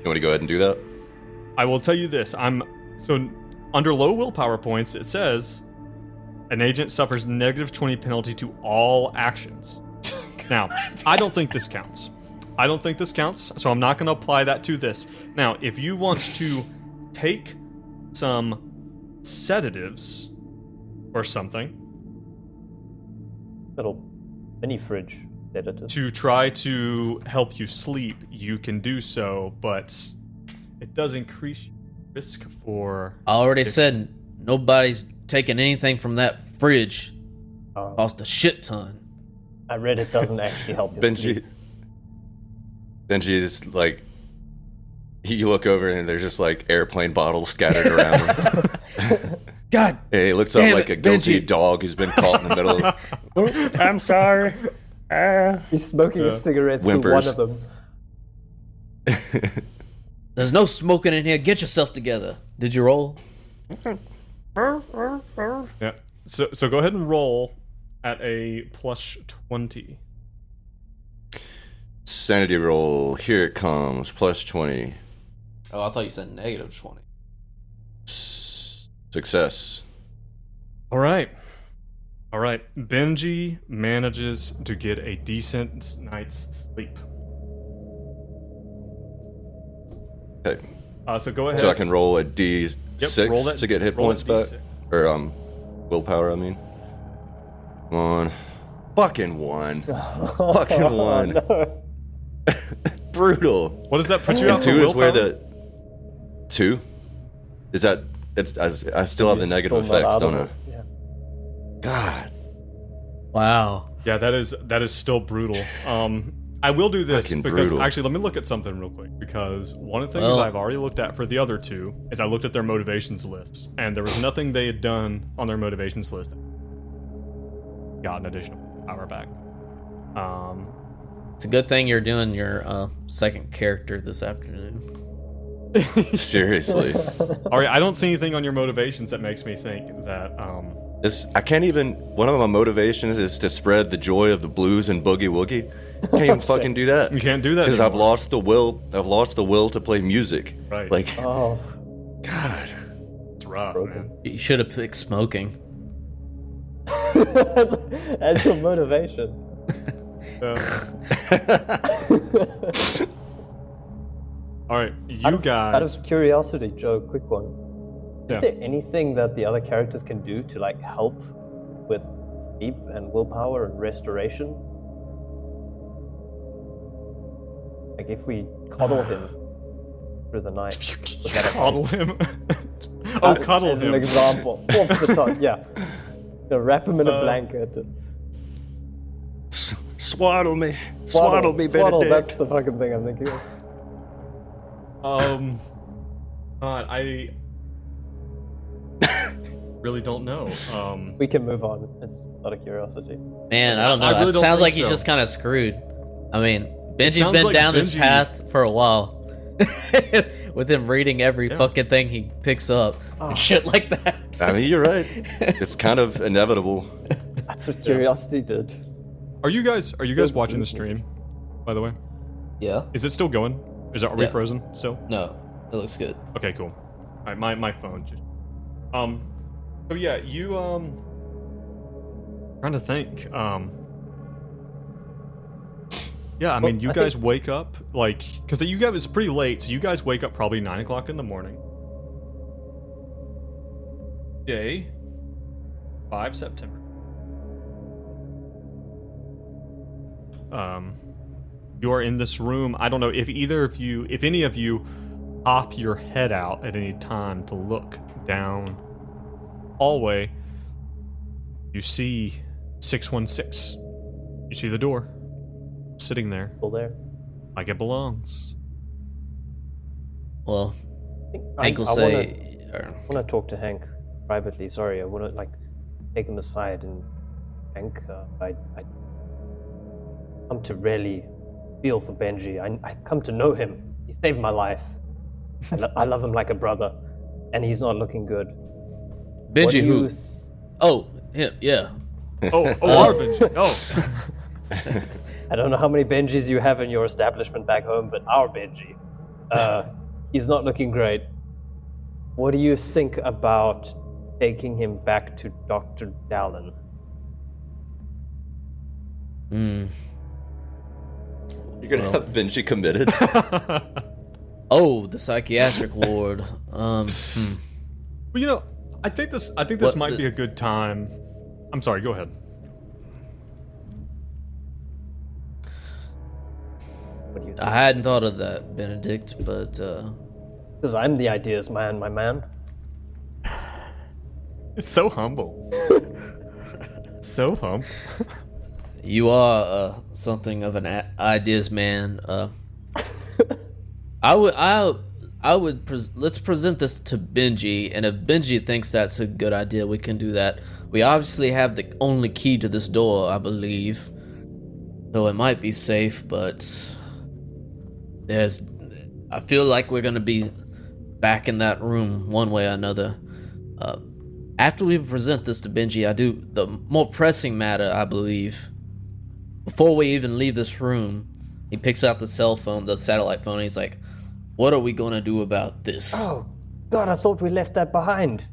S3: You want to go ahead and do that?
S1: I will tell you this. Under low willpower points, it says An agent suffers negative 20 penalty to all actions. Now, I don't think this counts. So I'm not going to apply that to this. Now, if you want to take some sedatives or something
S4: Little mini fridge sedative.
S1: to try to help you sleep, you can do so, but it does increase your risk for...
S2: I already said nobody's taking anything from that fridge. Cost a shit ton.
S4: I read it doesn't actually help you sleep.
S3: Benji is like, you look over and there's just like airplane bottles scattered around him.
S2: God,
S3: Hey, it looks up like a guilty dog who's been caught in the middle of... I'm sorry.
S4: He's smoking a cigarette
S3: Whimpers.
S4: through one of them.
S2: there's no smoking in here. Get yourself together. Did you roll?
S1: Yeah. So go ahead and roll at a plus 20.
S3: Sanity roll. Here it comes. Plus 20.
S2: Oh, I thought you said negative 20.
S3: Success.
S1: All right. Benji manages to get a decent night's sleep.
S3: Okay.
S1: So go ahead.
S3: So I can roll a D6
S1: roll that-
S3: to get hit
S1: roll
S3: points
S1: that
S3: back?
S1: D6.
S3: Or willpower, I mean. Come on. Fucking one. Fucking one.
S4: No.
S3: Brutal.
S1: What does that put you out for
S3: Two is where
S1: willpower?
S3: the... Two? Is that... I still have the negative
S4: Still not
S3: effects,
S4: out
S3: don't
S4: of
S3: I?
S4: it. Yeah.
S3: God.
S2: Wow.
S1: Yeah, that is still brutal. I will do this
S3: Fucking
S1: because
S3: brutal.
S1: actually, let me look at something real quick, because one of the things
S2: Well-
S1: I've already looked at for the other two is I looked at their motivations list, and there was nothing they had done on their motivations list that got an additional power back.
S2: It's a good thing you're doing your second character this afternoon.
S3: Seriously.
S1: All right, I don't see anything on your motivations that makes me think that.
S3: I can't even... One of my motivations is to spread the joy of the blues and boogie woogie. Can't even fucking do that.
S1: You can't do that
S3: Because I've
S1: anymore.
S3: lost the will. I've lost the will to play music.
S1: Right.
S3: Like,
S4: Oh,
S3: God.
S1: It's rough, man.
S2: You should have picked smoking.
S4: as your motivation.
S1: All right, you
S4: Out
S1: guys.
S4: of curiosity, Joe, quick one.
S1: Yeah.
S4: Is there anything that the other characters can do to like help with sleep and willpower and restoration? Like if we coddle him through the night, would that
S1: Coddle him. Oh, cuddle
S4: as
S1: him.
S4: an example. Off the top, yeah. Wrap him in a blanket.
S3: Swaddle me. Swaddle me,
S4: Swaddle,
S3: Benedict.
S4: that's the fucking thing I'm thinking of.
S1: I really don't know.
S4: We can move on. It's out of curiosity.
S2: Man, I don't know.
S1: I really
S2: It
S1: don't
S2: sounds
S1: think
S2: like he's
S1: so.
S2: just kind of screwed. I mean, Benji's
S1: sounds
S2: been
S1: like
S2: down this
S1: Benji-
S2: path for a while. With him reading every fucking thing he picks up and shit like that.
S3: I mean, you're right. It's kind of inevitable.
S4: That's what curiosity did.
S1: Are you guys watching the stream? By the way,
S2: Yeah?
S1: is it still going? Are we
S2: Yeah.
S1: frozen still?
S2: No, it looks good.
S1: Okay, cool. All right, my phone just. So yeah, you trying to think. Yeah, I mean,
S4: Well,
S1: you
S4: I
S1: guys
S4: think-
S1: wake up like because you guys it's pretty late, so you guys wake up probably 9 o'clock in the morning. Day 5 September. You are in this room. I don't know if any of you pop your head out at any time to look down hallway. You see 616. You see the door sitting there
S4: Still there.
S1: like it belongs.
S2: Well,
S4: I
S2: Hank will
S4: I
S2: say...
S4: want to talk to Hank privately. Sorry, I want to like take him aside and Hank. I come to really feel for Benji. I come to know him. He saved my life. I love him like a brother, and he's not looking good. What
S2: Benji
S4: do
S2: who?
S4: you
S2: Oh, him, yeah.
S1: Our Benji. Oh.
S4: I don't know how many Benjis you have in your establishment back home, but our Benji, he's not looking great. What do you think about taking him back to Dr. Dallin.
S2: Hmm.
S3: You're gonna have Benji committed.
S2: Oh, the psychiatric ward.
S1: Well, you know, I think this
S2: What
S1: might
S2: the-
S1: be a good time. I'm sorry. Go ahead.
S4: What do you think?
S2: I hadn't thought of that, Benedict, but
S4: Because I'm the ideas man, my man.
S1: It's so humble. So humble.
S2: you are something of an ideas man. Let's present this to Benji, and if Benji thinks that's a good idea, we can do that. We obviously have the only key to this door, I believe, so it might be safe, but I feel like we're gonna be back in that room one way or another. After we present this to Benji, I do the more pressing matter, I believe. Before we even leave this room, he picks out the cell phone, the satellite phone, and he's like, what are we gonna do about this?
S4: Oh, God, I thought we left that behind.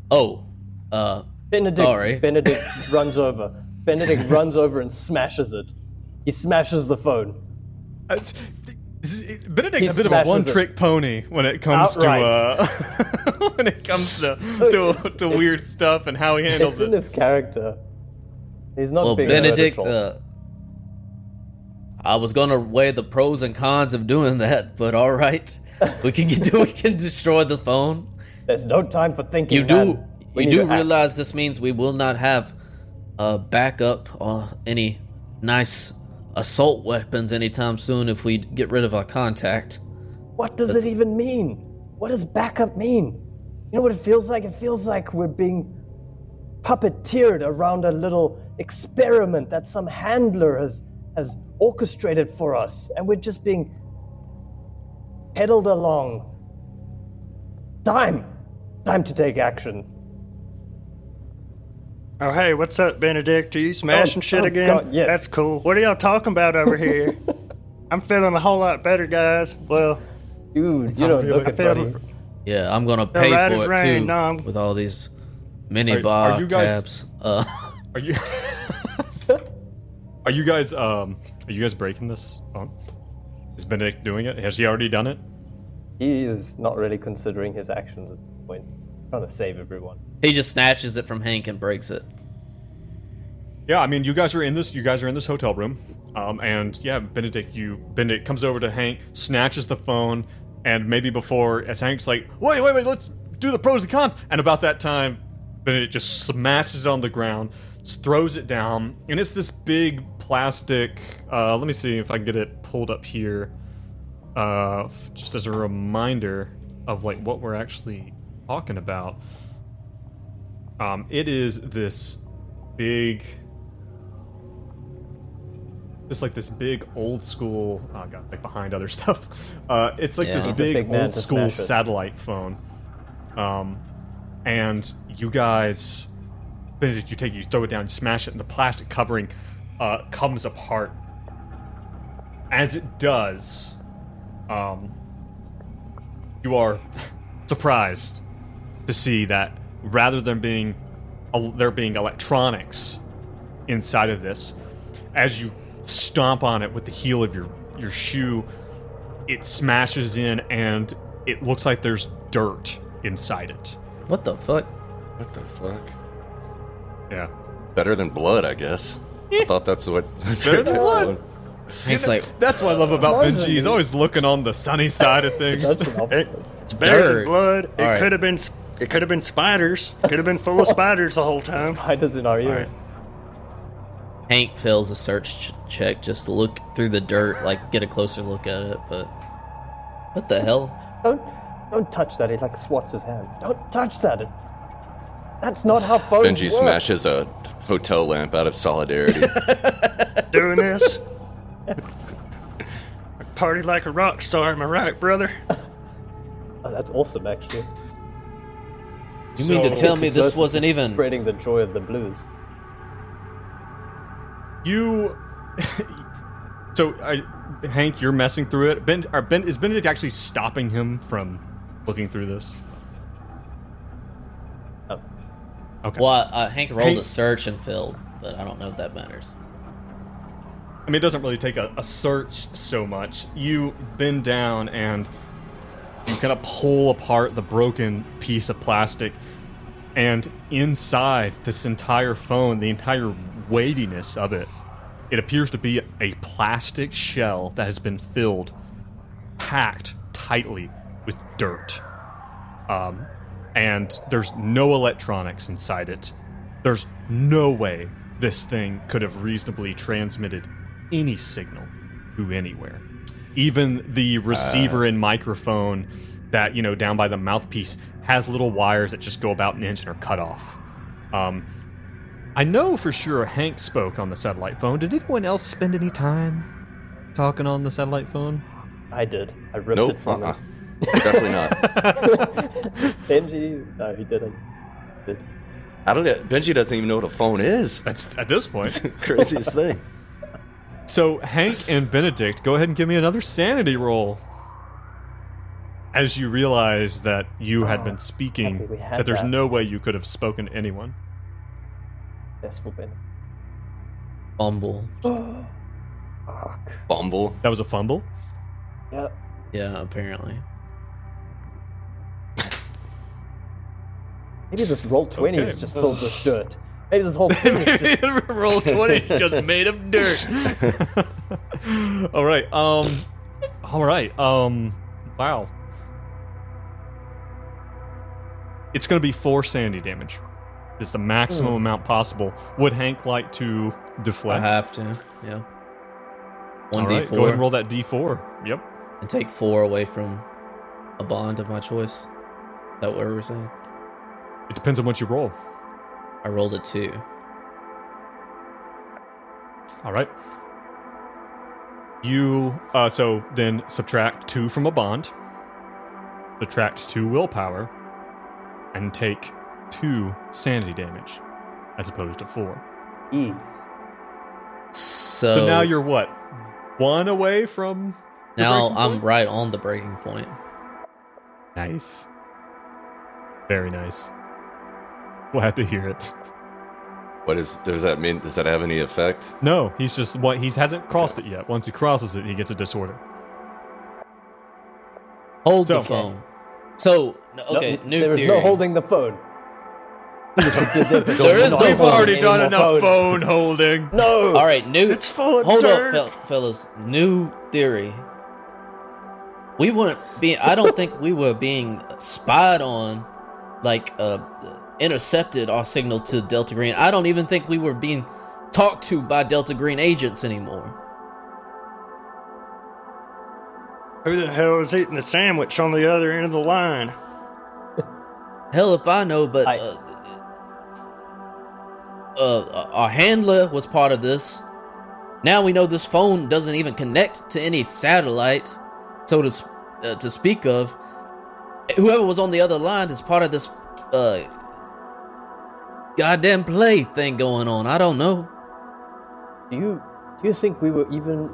S2: Oh,
S4: Benedict,
S2: sorry.
S4: Benedict runs over. Benedict runs over and smashes it. He smashes the phone.
S1: Benedict's
S4: He
S1: a bit of a
S4: smashes
S1: one-trick pony when it comes
S4: Outright.
S1: to when it comes to weird stuff and how he handles
S4: It's in
S1: it.
S4: his character. He's not
S2: Well,
S4: being
S2: Benedict,
S4: hereditary.
S2: I was gonna weigh the pros and cons of doing that, but all right, we can destroy the phone.
S4: There's no time for thinking.
S2: You do
S4: man. We need to act.
S2: realize this means we will not have backup or any nice assault weapons anytime soon if we get rid of our contact.
S4: What does it even mean? What does backup mean? You know what it feels like? It feels like we're being puppeteered around a little experiment that some handler has orchestrated for us, and we're just being pedaled along. Time to take action.
S3: Oh, hey, what's up, Benedict? Are you smashing shit
S4: oh,
S3: again?
S4: God, yes.
S3: That's cool. What are y'all talking about over here? I'm feeling a whole lot better, guys. Well,
S4: Dude, you don't
S1: really-
S4: look
S3: I
S4: it,
S3: feel-
S4: buddy.
S2: Yeah, I'm gonna pay
S3: right
S2: for
S3: as
S2: it
S3: rain,
S2: too
S3: no.
S2: with all these mini
S1: Are
S2: bar
S1: you guys-
S2: tabs.
S1: Are you Are you guys breaking this phone? Is Benedict doing it? Has he already done it?
S4: He is not really considering his actions at this point. Trying to save everyone.
S2: He just snatches it from Hank and breaks it.
S1: Yeah, I mean, you guys are in this hotel room, and yeah, Benedict comes over to Hank, snatches the phone, and maybe before, as Hank's like, wait, let's do the pros and cons, and about that time, Benedict just smashes it on the ground, just throws it down, and it's this big plastic. Let me see if I can get it pulled up here, just as a reminder of like what we're actually talking about. It is this big. This big old school. Oh god, like behind other stuff. It's like this
S2: Yeah.
S1: big,
S4: Big man
S1: old
S4: to
S1: school
S4: smash it.
S1: satellite phone. And you guys, Benedict, you throw it down, you smash it, and the plastic covering comes apart. As it does, you are surprised to see that rather than there being electronics inside of this, as you stomp on it with the heel of your shoe, it smashes in and it looks like there's dirt inside it.
S2: What the fuck?
S3: what the fuck?
S1: Yeah.
S3: Better than blood, I guess. I thought that's what.
S1: Better than blood.
S2: Hank's like,
S1: That's what I love about
S4: Blood.
S1: Benji. He's always looking on the sunny side of things.
S4: That's an obvious.
S3: It's better
S2: Dirt.
S3: than blood. It
S2: All right.
S3: could have been. It could have been spiders. Could have been full of spiders the whole time.
S4: Spiders in our ears.
S2: Hank fails a search check just to look through the dirt, like get a closer look at it, but what the hell?
S4: Don't touch that. He like swats his hand. Don't touch that. That's not how phones
S3: Benji
S4: work.
S3: smashes a hotel lamp out of solidarity. Doing this. Party like a rock star, am I right, brother?
S4: Oh, that's awesome, actually.
S2: You mean to tell me this
S4: Joseph
S2: wasn't
S4: is
S2: even?
S4: spreading the joy of the blues.
S1: You. So, Hank, you're messing through it. Is Benedict actually stopping him from looking through this? Okay.
S2: Well, Hank rolled a search and failed, but I don't know if that matters.
S1: I mean, it doesn't really take a search so much. You bend down and you kind of pull apart the broken piece of plastic, and inside this entire phone, the entire weightiness of it, it appears to be a plastic shell that has been filled, packed tightly with dirt. And there's no electronics inside it. There's no way this thing could have reasonably transmitted any signal to anywhere. Even the receiver and microphone that, down by the mouthpiece has little wires that just go about an inch and are cut off. I know for sure Hank spoke on the satellite phone. Did anyone else spend any time talking on the satellite phone?
S4: I did. I ripped it from him.
S3: Definitely not.
S4: Benji, no, he didn't.
S3: I don't get. Benji doesn't even know what a phone is.
S1: That's at this point.
S3: Craziest thing.
S1: So Hank and Benedict, go ahead and give me another sanity roll. As you realize that you had been speaking, that there's no way you could have spoken to anyone.
S4: Successful Benedict.
S2: Fumble.
S4: Fuck.
S3: Bumble.
S1: That was a fumble?
S4: Yeah.
S2: Yeah, apparently.
S4: Maybe this roll 20
S1: Okay.
S4: is just filled with dirt. Maybe this whole thing is just...
S1: Roll 20 just made of dirt. All right. Wow. It's going to be 4 sanity damage. It's the maximum amount possible. Would Hank like to deflect?
S2: I have to, yeah.
S1: All
S2: 1d4.
S1: right, go ahead and roll that d4. Yep.
S2: And take 4 away from a bond of my choice. Is that what we were saying?
S1: It depends on what you roll.
S2: I rolled a 2.
S1: All right. You so then subtract 2 from a bond, subtract 2 willpower, and take 2 sanity damage, as opposed to 4.
S4: Ease.
S2: So
S1: now you're what? 1 away from the
S2: now
S1: breaking
S2: I'm
S1: point?
S2: right on the breaking point.
S1: Nice. Very nice. Glad to hear it.
S3: Does that mean? Does that have any effect?
S1: No, he hasn't crossed it yet. Once he crosses it, he gets a disorder.
S2: Hold
S1: So-
S2: the phone. So, okay,
S4: No,
S2: new
S4: there is
S2: theory.
S4: no holding the phone.
S2: There is no
S1: We've
S2: phone
S1: already done
S4: anymore.
S1: enough phone holding.
S4: No!
S2: All right, new.
S3: It's full of
S2: Hold
S3: dirt.
S2: up, fellas. New theory. We weren't being. I don't think we were being spied on, like intercepted our signal to Delta Green. I don't even think we were being talked to by Delta Green agents anymore.
S3: Who the hell is eating the sandwich on the other end of the line?
S2: Hell if I know, but our handler was part of this. Now we know this phone doesn't even connect to any satellite, so to speak of. Whoever was on the other line is part of this goddamn play thing going on. I don't know.
S4: Do you think we were even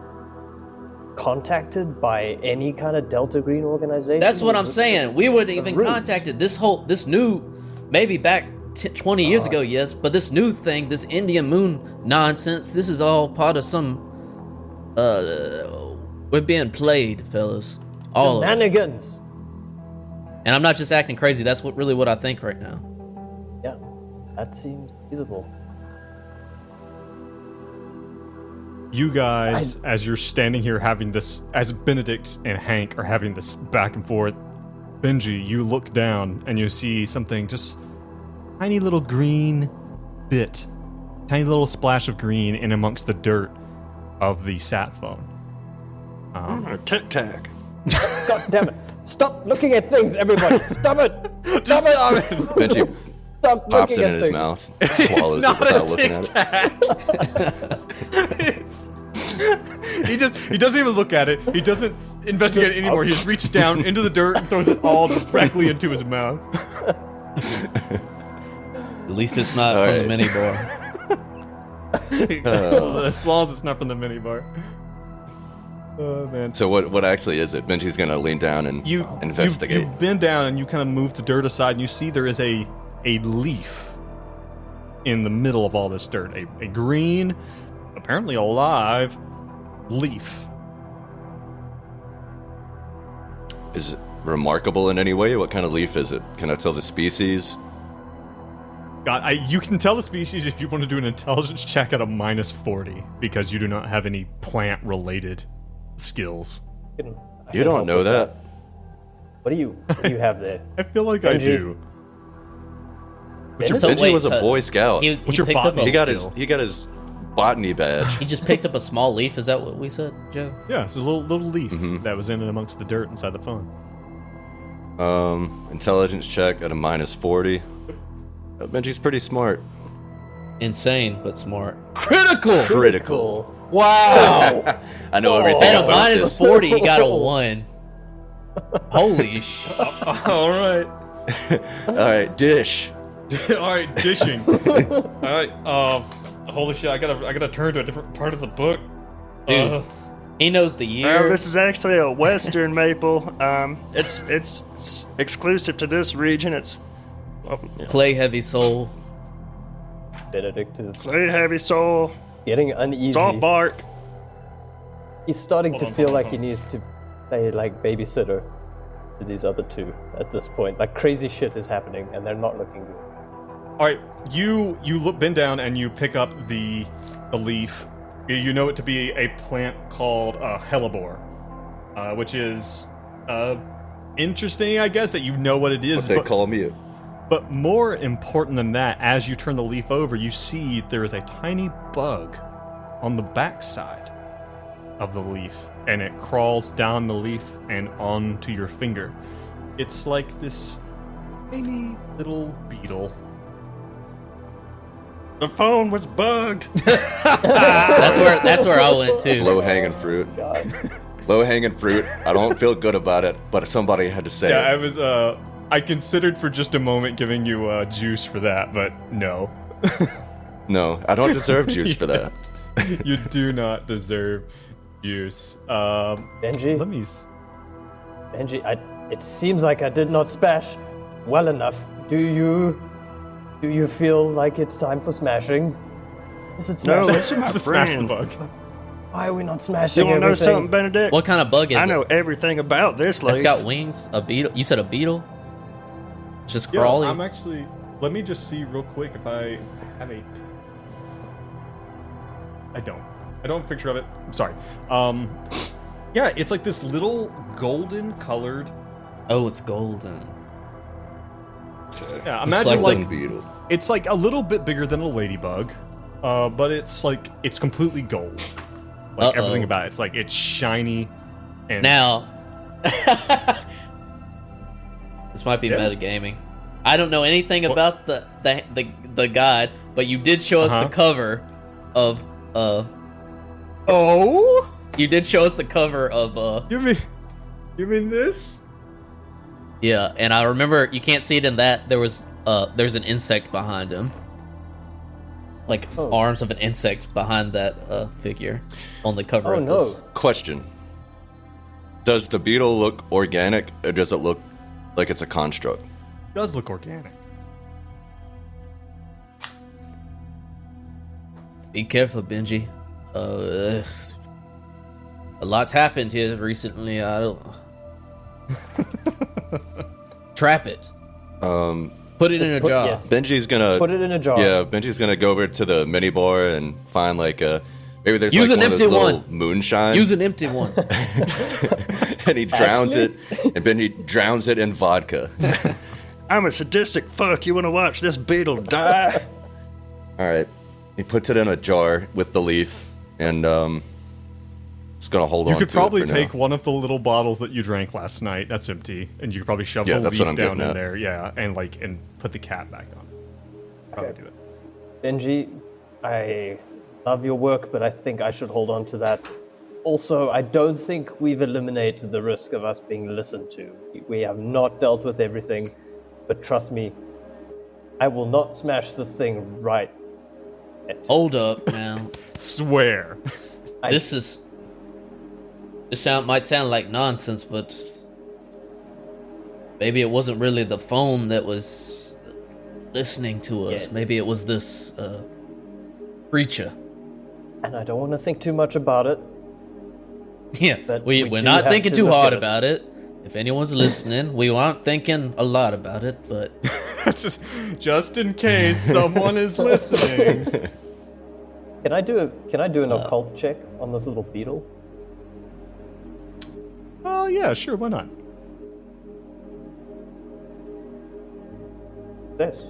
S4: contacted by any kind of Delta Green organization?
S2: That's what I'm
S4: Was it
S2: saying. We weren't
S4: a
S2: even
S4: ruse?
S2: contacted. This new, maybe back 20 years ago, yes, but this new thing, this Indian moon nonsense, this is all part of some, we're being played, fellas. All of it.
S4: Shenanigans!
S2: And I'm not just acting crazy, that's what I think right now.
S4: Yeah, that seems feasible.
S1: You guys, as you're standing here having this, as Benedict and Hank are having this back and forth, Benji, you look down and you see something, just tiny little green bit, tiny little splash of green in amongst the dirt of the sat phone.
S3: Tic Tac.
S4: God damn it! Stop looking at things, everybody! Stop it!
S1: Just stop it!
S3: Benji
S4: Stop
S3: pops
S4: looking
S3: it
S4: at
S3: in his
S4: things.
S3: mouth, swallows it without looking at it.
S1: He doesn't even look at it. He doesn't investigate it anymore. He just reaches down into the dirt and throws it all directly into his mouth.
S2: At least it's not
S3: All
S2: from
S3: right.
S2: the minibar.
S1: As long as it's not from the minibar. Oh man.
S3: So what actually is it? Benji's gonna lean down and investigate.
S1: You bend down and you kind of move the dirt aside, and you see there is a leaf in the middle of all this dirt. A green, apparently alive, leaf.
S3: Is it remarkable in any way? What kind of leaf is it? Can I tell the species?
S1: God, you can tell the species if you want to do an intelligence check at a -40, because you do not have any plant-related skills.
S3: You don't know that.
S4: What do you have there?
S1: I feel like I
S4: Benji?
S1: do. What's your,
S2: So
S3: Benji
S2: wait,
S3: was a
S2: so
S3: Boy Scout.
S2: He
S1: What's your
S2: picked up
S1: botany?
S2: a,
S3: He got his botany badge.
S2: he just picked up a small leaf. Is that what we said, Joe?
S1: yeah, it's a little leaf
S3: Mhm.
S1: that was in and amongst the dirt inside the phone.
S3: Intelligence check at a -40. Benji's pretty smart.
S2: Insane, but smart. Critical.
S3: Critical.
S2: Wow.
S3: I know everything
S2: At a
S3: about this.
S2: -40, he got a 1. Holy sh!
S1: All right.
S3: All right, dish.
S1: All right, dishing. All right. Holy shit! I gotta turn to a different part of the book.
S2: Dude. He knows the year.
S5: This is actually a Western maple. It's exclusive to this region. It's
S2: Clay heavy soul.
S4: Benedict is
S5: clay heavy soil,
S4: getting uneasy.
S5: salt bark.
S4: He's starting to
S1: Hold on,
S4: feel
S1: hold
S4: like
S1: on.
S4: he needs to play like babysitter to these other two at this point. Like crazy shit is happening and they're not looking good.
S1: All right, you bend down and you pick up the leaf. You know it to be a plant called hellebore, which is interesting, I guess, that you know what it is.
S3: What they
S1: but,
S3: call me.
S1: but more important than that, as you turn the leaf over, you see there is a tiny bug on the backside of the leaf, and it crawls down the leaf and onto your finger. It's like this tiny little beetle.
S5: The phone was bugged.
S2: That's where I went to.
S3: Low hanging fruit. Low hanging fruit. I don't feel good about it, but somebody had to say
S1: Yeah,
S3: it.
S1: I considered for just a moment giving you juice for that, but no.
S3: No, I don't deserve juice for that.
S1: You do not deserve juice.
S4: Benji,
S1: Let me.
S4: Benji, it seems like I did not smash well enough. Do you feel like it's time for smashing? Is it
S5: No,
S4: smashing?
S5: listen, my
S1: To smash the
S5: friend.
S1: bug.
S4: Why are we not smashing
S5: You want to know
S4: everything?
S5: something, Benedict?
S2: What kind of bug is
S5: I
S2: it?
S5: know everything about this
S2: It's
S5: leaf.
S2: got wings. A beetle. You said a beetle? Just
S1: Yeah,
S2: crawling.
S1: I'm actually. Let me just see real quick if I have a. I don't have a picture of it. I'm sorry. Yeah, it's like this little golden colored.
S2: Oh, it's golden.
S1: Yeah,
S2: It's
S1: imagine
S2: like
S1: like
S3: beetle.
S1: it's like a little bit bigger than a ladybug, but it's completely gold. Like
S2: Uh-oh.
S1: everything about it. It's like it's shiny. And
S2: Now, this might be
S1: Yeah.
S2: metagaming. I don't know anything about the guide, but you did show us
S1: Uh-huh.
S2: the cover of
S1: oh,
S2: You did show us the cover of
S1: you mean this?
S2: Yeah, and I remember you can't see it in that there's an insect behind him. Like
S4: Oh.
S2: arms of an insect behind that figure on the cover
S4: Oh
S2: of
S4: no.
S2: this.
S3: Question. Does the beetle look organic, or does it look like it's a construct?
S1: It does look organic.
S2: Be careful, Benji. A lot's happened here recently. I don't trap it. Put it in a jar.
S4: Yes.
S3: Benji's gonna
S4: Put it in a jar.
S3: Yeah, Benji's gonna go over to the mini bar and find like maybe there's
S2: Use
S3: like
S2: an
S3: one of
S2: empty
S3: those little
S2: one.
S3: moonshine.
S2: Use an empty one.
S3: and he drowns it, and Benji drowns it in vodka.
S5: I'm a sadistic fuck. You want to watch this beetle die?
S3: All right, he puts it in a jar with the leaf, and it's gonna hold on.
S1: You could
S3: to
S1: probably
S3: it for
S1: take
S3: now.
S1: one of the little bottles that you drank last night. That's empty, and you could probably shove
S3: Yeah,
S1: the
S3: that's
S1: leaf
S3: what I'm
S1: down
S3: getting
S1: in
S3: at.
S1: there. Yeah, and put the cap back on. Probably
S4: Okay.
S1: do it.
S4: Benji, I love your work, but I think I should hold on to that. Also, I don't think we've eliminated the risk of us being listened to. We have not dealt with everything, but trust me, I will not smash this thing right yet.
S2: Hold up now.
S1: Swear.
S2: This might sound like nonsense, but maybe it wasn't really the phone that was listening to us.
S4: Yes.
S2: Maybe it was this creature.
S4: And I don't want to think too much about it.
S2: Yeah,
S4: But
S2: we're
S4: we do
S2: not
S4: have
S2: thinking
S4: to
S2: too
S4: look
S2: hard
S4: at it.
S2: about it. If anyone's listening, we aren't thinking a lot about it, but
S1: just in case someone is listening.
S4: Can I do an occult check on this little beetle?
S1: Oh yeah, sure, why not?
S4: Yes.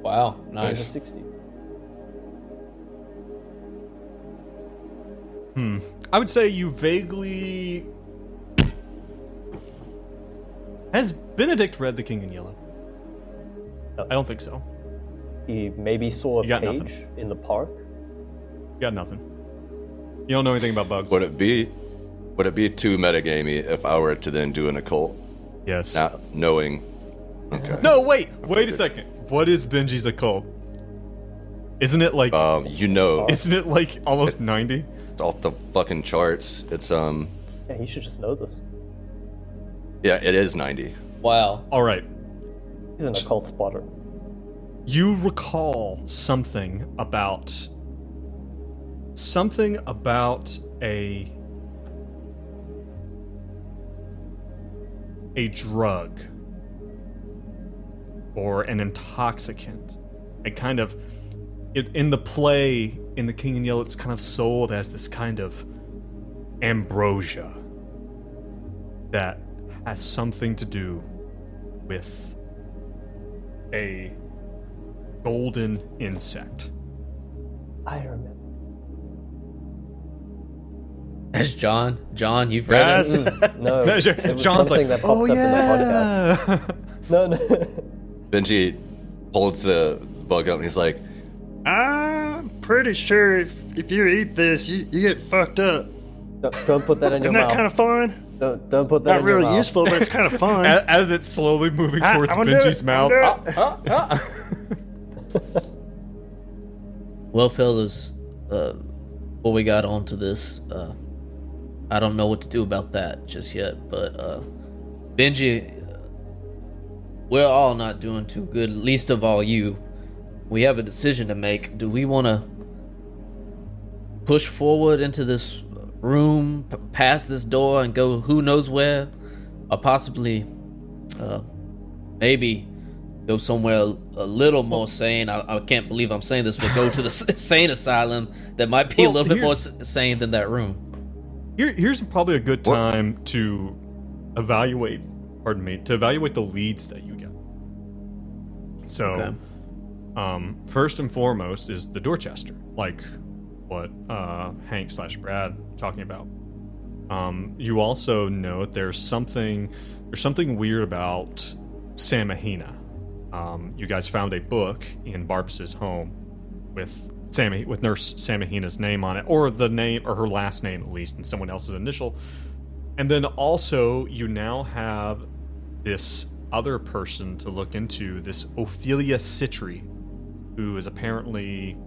S2: wow,
S4: Over
S2: nice.
S4: 60.
S1: I would say you vaguely. Has Benedict read The King in Yellow?
S4: No.
S1: I don't think so.
S4: He maybe saw a
S1: You got
S4: page
S1: nothing.
S4: in the park.
S1: You got nothing. You don't know anything about bugs.
S3: Would it be too metagamey if I were to then do an occult,
S1: Yes.
S3: not knowing? Okay.
S1: No, wait a second. What is Benji's occult? Isn't it like?
S3: It's
S1: Isn't it like almost 90?
S3: off the fucking charts. It's
S4: Yeah, he should just know this.
S3: yeah, it is 90.
S2: Wow.
S1: All right.
S4: He's an occult spotter.
S1: You recall something about a drug or an intoxicant. A kind of in the play in The King in Yellow, it's kind of sold as this kind of ambrosia that has something to do with a golden insect.
S4: I remember.
S2: That's John. John, you've read
S5: Guys,
S2: it?
S4: No, it was
S1: John's
S4: something
S1: like,
S4: that popped
S1: oh
S4: up in the
S1: yeah.
S4: podcast. No.
S3: Benji holds the bug up and he's like,
S5: I'm pretty sure if you eat this, you get fucked up.
S4: Don't put that in your
S5: Isn't that
S4: mouth.
S5: kind of fun?
S4: Don't put that
S5: Not
S4: in your
S5: really
S4: mouth.
S5: useful, but it's kind of fun.
S1: As it's slowly moving towards
S5: I'm gonna do
S1: Benji's
S5: it,
S1: mouth.
S5: I'm gonna do
S2: Well, fellas, before we got onto this, I don't know what to do about that just yet, but Benji, we're all not doing too good, least of all you. We have a decision to make. Do we want to push forward into this room, past this door, and go who knows where? Or possibly, maybe go somewhere a little more sane. I can't believe I'm saying this, but go to the sane asylum that might be a little bit more sane than that room.
S1: Here's probably a good time to evaluate the leads that you get. So,
S2: Okay.
S1: First and foremost is the Dorchester, like what Hank/Brad talking about. You also note there's something weird about Samahina. You guys found a book in Barbas's home with Nurse Samahina's name on it, or the name, or her last name at least, and someone else's initial. And then also you now have this other person to look into, this Ophelia Citri, who is apparently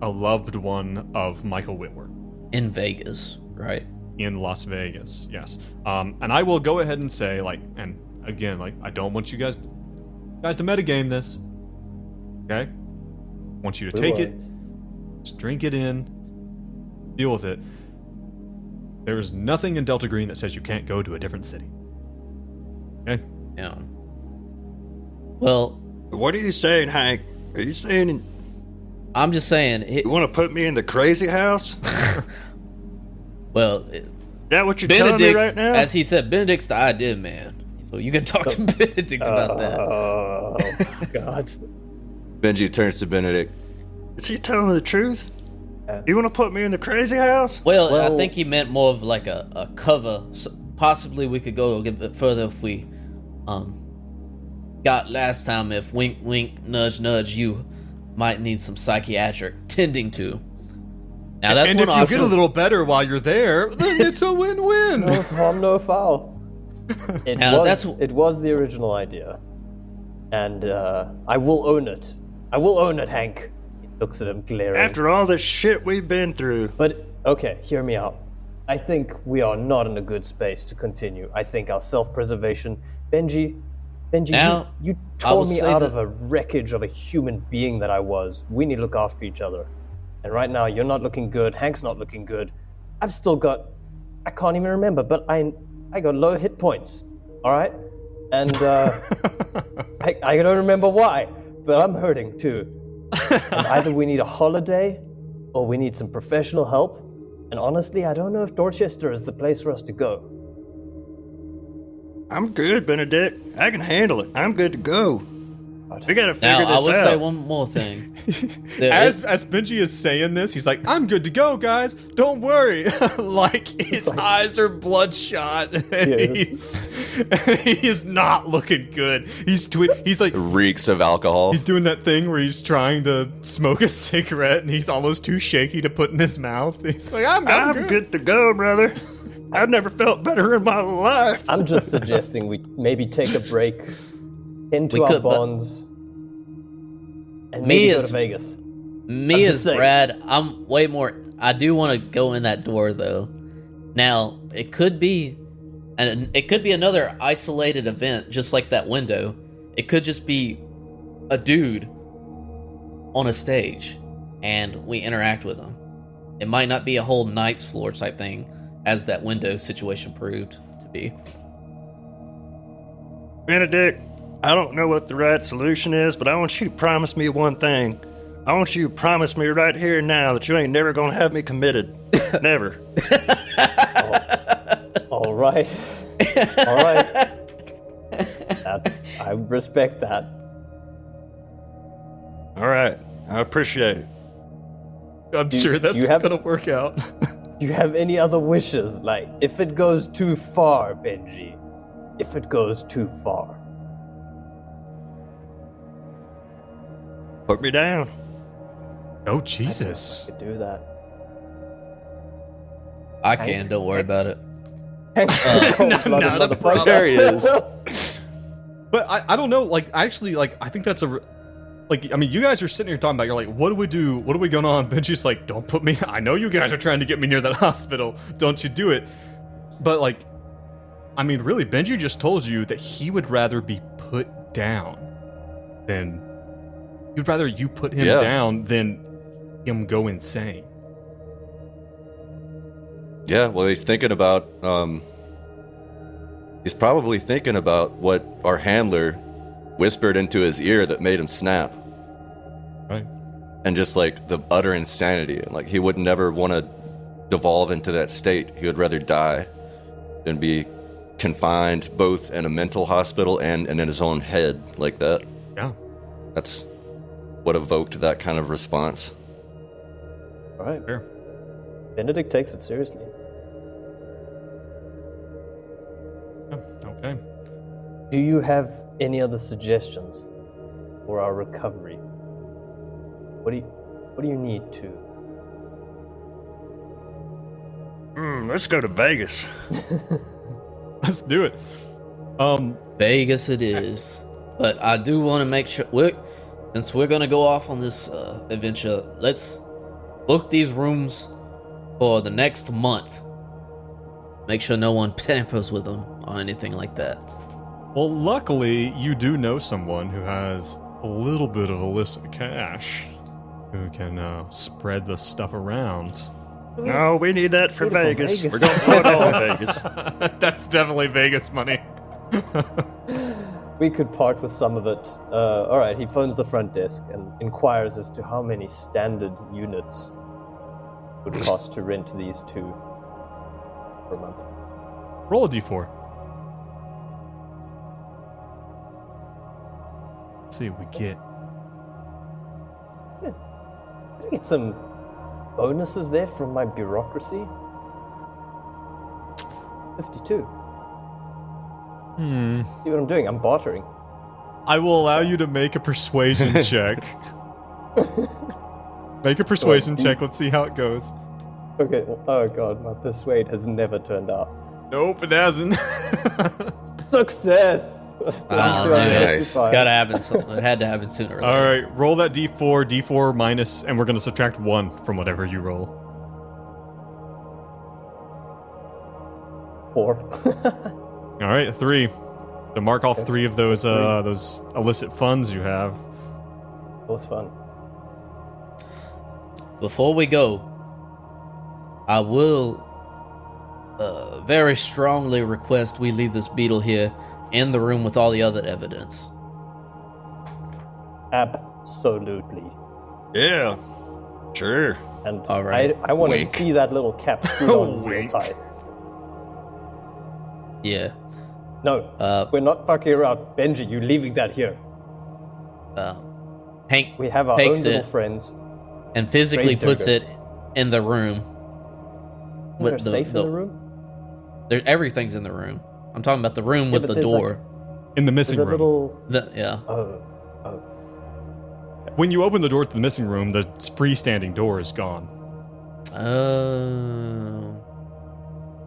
S1: a loved one of Michael Whitwer.
S2: In Vegas, right?
S1: In Las Vegas, yes. And I will go ahead and say, and again, I don't want you guys to metagame this. Okay? I want you to take it, just drink it in, deal with it. There is nothing in Delta Green that says you can't go to a different city. Okay?
S2: Yeah. Well,
S5: What are you saying, Hank? Are you saying
S2: I'm just saying.
S5: you want to put me in the crazy house?
S2: Well,
S5: Is that what you're telling me
S2: Benedict,
S5: right now?
S2: as he said, Benedict's the idea man. So you can talk to Benedict about that.
S4: Oh God.
S3: Benji turns to Benedict.
S5: Is he telling the truth? You want to put me in the crazy house?
S2: Well, I
S4: Well-
S2: think he meant more of like a cover. So possibly we could go a bit further if we got last time. If wink, wink, nudge, nudge, you might need some psychiatric tending to. Now that's
S1: and
S2: one
S1: if you
S2: option.
S1: get a little better while you're there, then it's a win-win.
S4: No harm, no foul. It
S2: Now,
S4: it was the original idea, and I will own it. I will own it, Hank. He looks at him glaring.
S5: After all this shit we've been through.
S4: But okay, hear me out. I think we are not in a good space to continue. I think our self-preservation, Benji, Benji,
S2: Now,
S4: you
S2: I will
S4: tore me
S2: say
S4: out
S2: that-
S4: of a wreckage of a human being that I was. We need to look after each other. And right now, you're not looking good. Hank's not looking good. I've still got... I can't even remember, but I got low hit points. All right? And I don't remember why, but I'm hurting too. And either we need a holiday or we need some professional help. And honestly, I don't know if Dorchester is the place for us to go.
S5: I'm good, Benedict. I can handle it. I'm good to go. We gotta figure
S2: Now, I
S5: this
S2: will
S5: out.
S2: say one more thing.
S1: As Benji is saying this, he's like, "I'm good to go, guys. Don't worry." Like his eyes are bloodshot, and he is not looking good. He's like
S3: Reeks of alcohol.
S1: he's doing that thing where he's trying to smoke a cigarette, and he's almost too shaky to put in his mouth. He's like, "I'm good."
S5: good to go, brother. I've never felt better in my life.
S4: I'm just suggesting we maybe take a break, tend to
S2: We
S4: our
S2: could, but-
S4: bonds, and
S2: Me
S4: maybe go
S2: as-
S4: to Vegas.
S2: Me
S4: I'm
S2: as
S4: just saying.
S2: Brad, I'm way more. I do want to go in that door though. Now it could be, and it could be another isolated event, just like that window. It could just be a dude on a stage, and we interact with him. It might not be a whole Knight's Floor type thing, as that window situation proved to be.
S5: Benedict, I don't know what the right solution is, but I want you to promise me one thing. I want you to promise me right here and now that you ain't never gonna have me committed. Never.
S4: All right. All right. I respect that.
S5: All right. I appreciate it.
S1: I'm sure that's
S4: you have-
S1: gonna work out.
S4: Do you have any other wishes? Like, if it goes too far, Benji. If it goes too far.
S5: Put me down.
S1: Oh
S4: I
S1: Jesus!
S4: could do that.
S2: I can. Don't worry about it.
S1: Not a problem.
S3: There he is.
S1: But I don't know. Like actually, like I think that's like I mean, you guys are sitting here talking about. You're like, what do we do? What are we going on? Benji's like, don't put me. I know you guys are trying to get me near that hospital. Don't you do it? But like, I mean, really, Benji just told you that he would rather be put down than he'd rather you put him
S3: Yeah.
S1: down than him go insane.
S3: Yeah, well, he's thinking about, he's probably thinking about what our handler whispered into his ear that made him snap.
S1: Right.
S3: And just like the utter insanity. And like he would never want to devolve into that state. He would rather die than be confined both in a mental hospital and in his own head like that.
S1: Yeah.
S3: That's what evoked that kind of response.
S4: All right.
S1: Fair.
S4: Benedict takes it seriously.
S1: Yeah, okay.
S4: Do you have any other suggestions for our recovery? What do you need to?
S5: Let's go to Vegas.
S1: Let's do it.
S2: Vegas it is. But I do want to make sure, since we're going to go off on this adventure, let's book these rooms for the next month. Make sure no one tampers with them or anything like that.
S1: Well, luckily, you do know someone who has a little bit of illicit cash who can spread the stuff around.
S5: No, we need that for
S4: Beautiful
S5: Vegas.
S4: Vegas.
S5: We're going to put it all in Vegas.
S1: That's definitely Vegas money.
S4: We could part with some of it. All right, he phones the front desk and inquires as to how many standard units would cost to rent these two per month.
S1: Roll a d4. Let's see what we get.
S4: I get some bonuses there from my bureaucracy. 52. See what I'm doing? I'm bartering.
S1: I will allow you to make a persuasion check. Make a persuasion check. Let's see how it goes.
S4: Okay. Oh god, my persuade has never turned out.
S1: Nope, it hasn't.
S4: Success.
S3: Nice.
S2: It's gotta happen. It had to happen sooner or later.
S1: All right, roll that d4 minus, and we're going to subtract 1 from whatever you roll.
S4: 4.
S1: All right, 3. So mark off 3 of those illicit funds you have.
S4: That was fun.
S2: Before we go, I will very strongly request we leave this beetle here in the room with all the other evidence.
S4: Absolutely.
S5: Yeah. Sure.
S4: And
S2: All right.
S4: I want to
S3: Wink.
S4: see that little cap screwed on real
S1: Wink.
S4: tight.
S2: Yeah.
S4: No, we're not fucking around. Benji, you leaving that here.
S2: Hank
S4: We have our own
S2: takes
S4: little
S2: it
S4: friends.
S2: and physically
S4: Grave
S2: puts it in the room.
S4: Is there safe in the room?
S2: Everything's in the room. I'm talking about the room with
S4: but
S2: the
S4: there's,
S2: door.
S1: In the
S4: There's
S1: missing
S4: a
S1: room.
S4: little...
S2: Yeah.
S4: Oh.
S1: When you open the door to the missing room, the freestanding door is gone.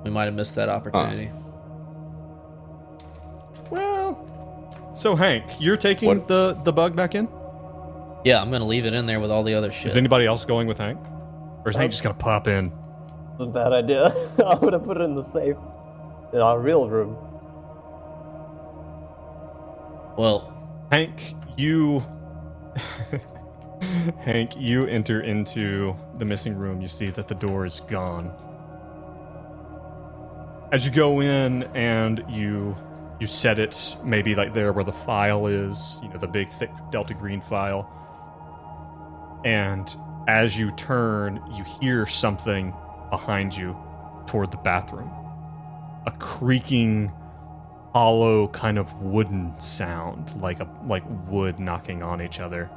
S2: We might have missed that opportunity.
S1: Well, so Hank, you're taking
S3: What?
S1: the bug back in?
S2: Yeah, I'm gonna leave it in there with all the other shit.
S1: Is anybody else going with Hank? Or is Hank just gonna pop in?
S4: It's a bad idea. I would have put it in the safe. In our real room.
S2: Well,
S1: Hank, you Hank, you enter into the missing room. You see that the door is gone. As you go in and you set it maybe like there where the file is, you know, the big thick Delta Green file. And as you turn, you hear something behind you toward the bathroom. A creaking, hollow kind of wooden sound, like wood knocking on each other.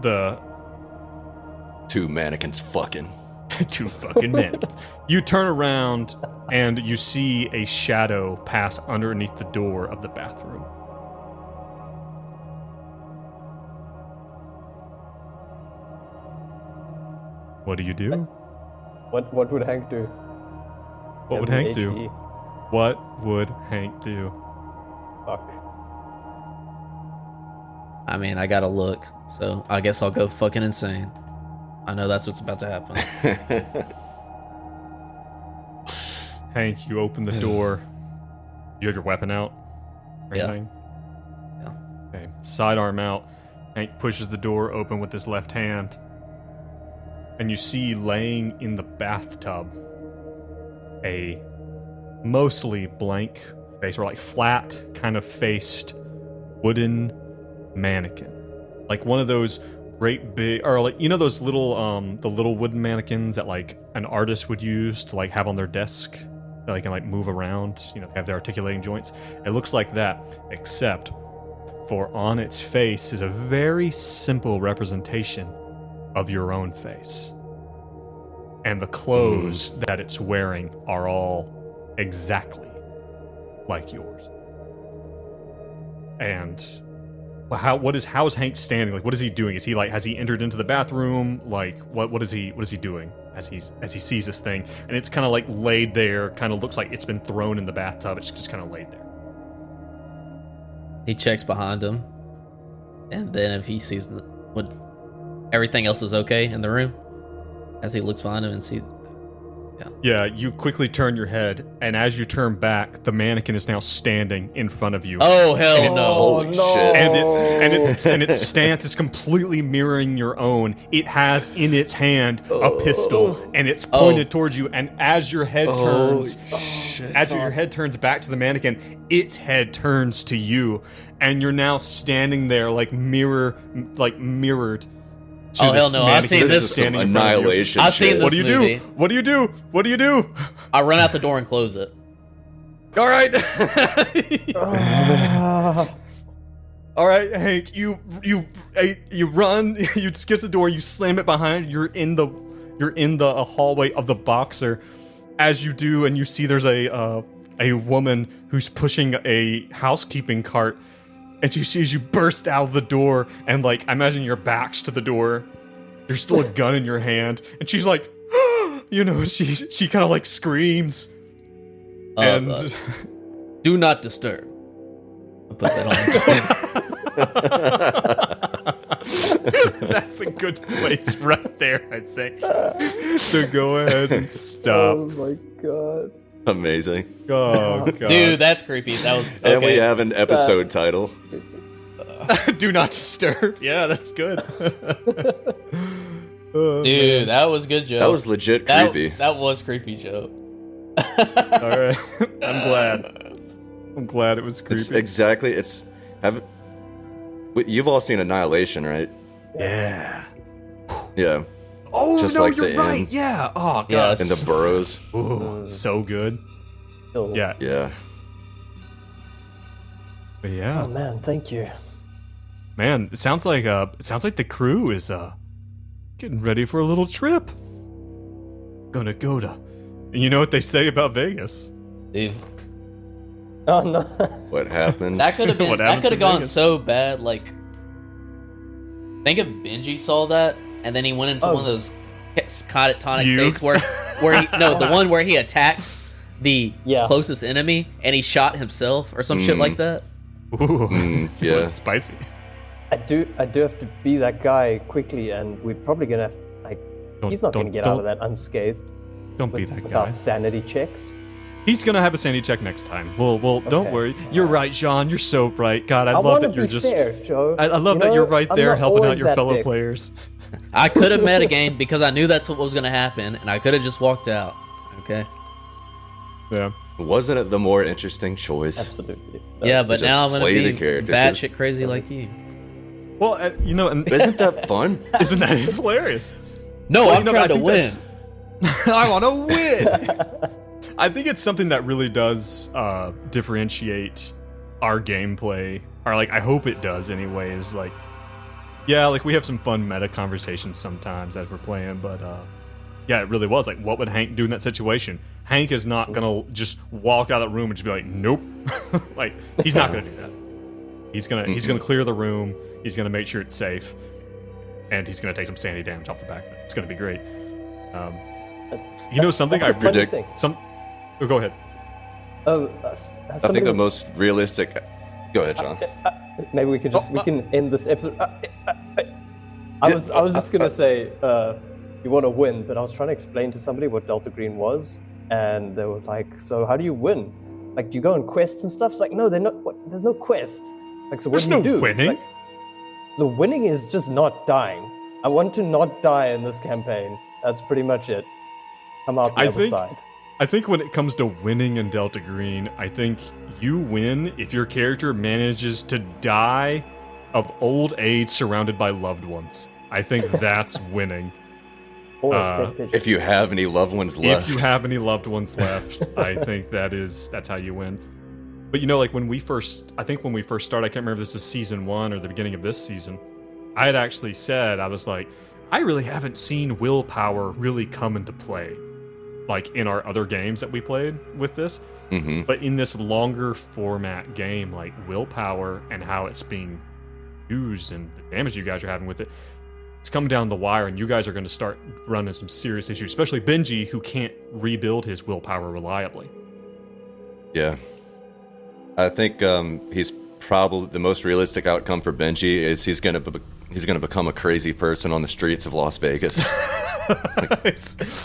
S1: The
S3: 2 mannequins fucking.
S1: 2 fucking mannequins. You turn around and you see a shadow pass underneath the door of the bathroom. What do you do?
S4: What would Hank do?
S1: What would
S4: Yeah,
S1: Hank do?
S4: HD.
S1: What would Hank do?
S4: Fuck.
S2: I mean, I gotta look, so I guess I'll go fucking insane. I know that's what's about to happen.
S1: Hank, you open the door. You have your weapon out? Or
S2: Yeah.
S1: anything?
S2: Yeah.
S1: Okay. Sidearm out. Hank pushes the door open with his left hand. And you see laying in the bathtub a mostly blank face, or like flat kind of faced wooden mannequin. Like one of those great big, or like, you know those little the little wooden mannequins that like an artist would use to like have on their desk that they can like move around, you know, they have their articulating joints. It looks like that, except for on its face is a very simple representation of your own face. And the clothes that it's wearing are all exactly like yours. And how is Hank standing? Like, what is he doing? Is he like, has he entered into the bathroom? Like, what is he doing as he sees this thing? And it's kind of like laid there, kind of looks like it's been thrown in the bathtub. It's just kind of laid there.
S2: He checks behind him, and then if he sees what everything else is okay in the room, as he looks behind him and sees.
S1: Yeah, you quickly turn your head, and as you turn back, the mannequin is now standing in front of you.
S2: Oh hell
S1: And it's-
S2: no!
S3: Holy shit.
S1: And its stance is completely mirroring your own. It has in its hand a pistol, and it's pointed towards you. And as your head turns, as your head turns back to the mannequin, its head turns to you, and you're now standing there like mirrored. To
S2: Oh,
S1: this
S2: hell no, I've
S1: mannequin
S2: seen
S1: that's
S2: this.
S3: This is some
S1: standing in front of you.
S3: annihilation
S2: I've seen
S3: shit.
S2: this.
S1: What do you
S2: movie.
S1: do? What do you do? What do you do?
S2: I run out the door and close it.
S1: All right. All right, Hank. You run. You skip the door. You slam it behind. You're in the hallway of the boxer. As you do, and you see there's a woman who's pushing a housekeeping cart, and she sees you burst out of the door, and like I imagine your back's to the door. There's still a gun in your hand, and she's like, you know, she kind of like screams. And
S2: Do not disturb. I put that on.
S1: That's a good place right there, I think. So go ahead and stop.
S4: Oh my god.
S3: Amazing.
S1: Oh, God.
S2: Dude, that's creepy. That was okay.
S3: And we have an episode title.
S1: Do not disturb. Yeah, that's good. Oh,
S2: Dude, that was good, Joe.
S3: That was legit creepy.
S2: That was creepy, Joe.
S1: all right. I'm glad it was creepy.
S3: You've all seen Annihilation, right?
S1: Yeah.
S3: Yeah.
S1: Oh,
S3: Just
S1: no,
S3: like
S1: you're
S3: the
S1: right.
S3: inn.
S1: Yeah. Oh, God.
S2: Yes.
S3: And the burrows.
S1: Ooh, so good.
S4: Kills.
S1: Yeah.
S3: Yeah.
S1: But yeah.
S4: Oh man, thank you.
S1: Man, it sounds like the crew is getting ready for a little trip. Gonna go to. You know what they say about Vegas?
S2: Dude,
S4: Oh no.
S3: What happens?
S2: that could have been.
S1: What
S2: That
S1: happens
S2: could have
S1: in
S2: gone
S1: Vegas?
S2: so bad. Like, think if Benji saw that and then he went into one of those catatonic
S1: Fugues.
S2: states where he the one where he attacks the
S4: Yeah.
S2: closest enemy and he shot himself or some shit like that.
S1: Ooh.
S3: yeah.
S1: Spicy.
S4: I do have to be that guy quickly, and we're probably gonna have he's not gonna get out of that unscathed
S1: Don't be that
S4: without
S1: guy.
S4: sanity checks.
S1: He's gonna have a sanity check next time. Well, don't
S4: Okay.
S1: worry. You're right, Sean. You're so bright. God, I
S4: I
S1: love
S4: want to
S1: that you're
S4: be
S1: just.
S4: fair, Joe.
S1: I love
S4: You
S1: that
S4: know,
S1: you're right
S4: I'm
S1: there
S4: not
S1: helping out
S4: always
S1: your
S4: that
S1: fellow
S4: dick.
S1: players.
S2: I could have metagamed because I knew that's what was going to happen, and I could have just walked out. Okay.
S1: Yeah.
S3: Wasn't it the more interesting choice?
S4: Absolutely.
S2: Yeah, but
S3: just
S2: now I'm going
S3: play
S2: to
S3: the
S2: be
S3: character,
S2: batshit crazy like you.
S1: Well, you know, and
S3: Isn't that fun?
S1: isn't that it's hilarious?
S2: No,
S1: Well,
S2: I'm
S1: you know,
S2: trying
S1: I
S2: to
S1: think
S2: win.
S1: that's- I want to win. I think it's something that really does differentiate our gameplay, or like I hope it does. Anyways, like yeah, like we have some fun meta conversations sometimes as we're playing, but yeah, it really was like, what would Hank do in that situation? Hank is not gonna just walk out of the room and just be like, nope. Like he's not gonna do that. He's gonna clear the room. He's gonna make sure it's safe, and he's gonna take some sanity damage off the back of it. It's gonna be great. You know something I
S4: That's a funny
S1: predict.
S4: thing.
S1: Oh, go ahead.
S4: Oh,
S3: I think the most realistic. Go ahead, John.
S4: maybe we could we can end this episode. I was just gonna say you want to win, but I was trying to explain to somebody what Delta Green was, and they were like, "So how do you win? Like, do you go on quests and stuff?" It's like, no, they're not. There's no quests. Like, so what
S1: There's
S4: do you
S1: no
S4: do?
S1: winning.
S4: Like, the winning is just not dying. I want to not die in this campaign. That's pretty much it. Come out the other side.
S1: I think when it comes to winning in Delta Green, I think you win if your character manages to die of old age surrounded by loved ones. I think that's winning.
S3: If you have any loved ones left.
S1: If you have any loved ones left, I think that's how you win. But you know, like when we first started, I can't remember if this is season 1 or the beginning of this season, I had actually said, I was like, I really haven't seen willpower really come into play, like in our other games that we played with this.
S3: Mm-hmm.
S1: But in this longer format game, like willpower and how it's being used and the damage you guys are having with it, it's come down the wire, and you guys are going to start running some serious issues, especially Benji, who can't rebuild his willpower reliably.
S3: Yeah. I think he's probably the most realistic outcome for Benji is he's gonna become a crazy person on the streets of Las Vegas.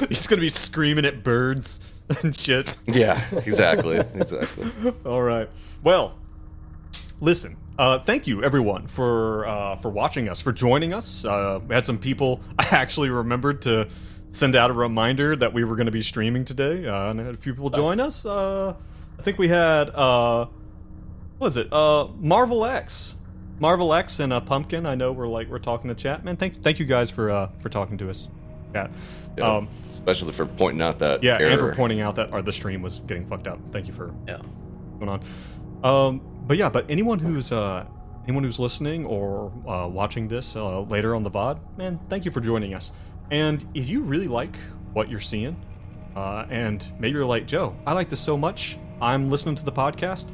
S1: He's gonna be screaming at birds and shit.
S3: Yeah, exactly.
S1: All right. Well, listen. Thank you everyone for watching us, for joining us. We had some people. I actually remembered to send out a reminder that we were going to be streaming today, and I had a few people join us. I think we had what was it? Marvel X and Pumpkin. I know we're talking to chat, man. Thank you guys for talking to us. Yeah.
S3: Especially for pointing out that
S1: error. And for
S3: error.
S1: pointing out that the stream was getting fucked up. Thank you for going
S2: Yeah.
S1: on. But anyone who's listening or watching this later on the VOD, man, thank you for joining us. And if you really like what you're seeing, and maybe you're like, Joe, I like this so much, I'm listening to the podcast,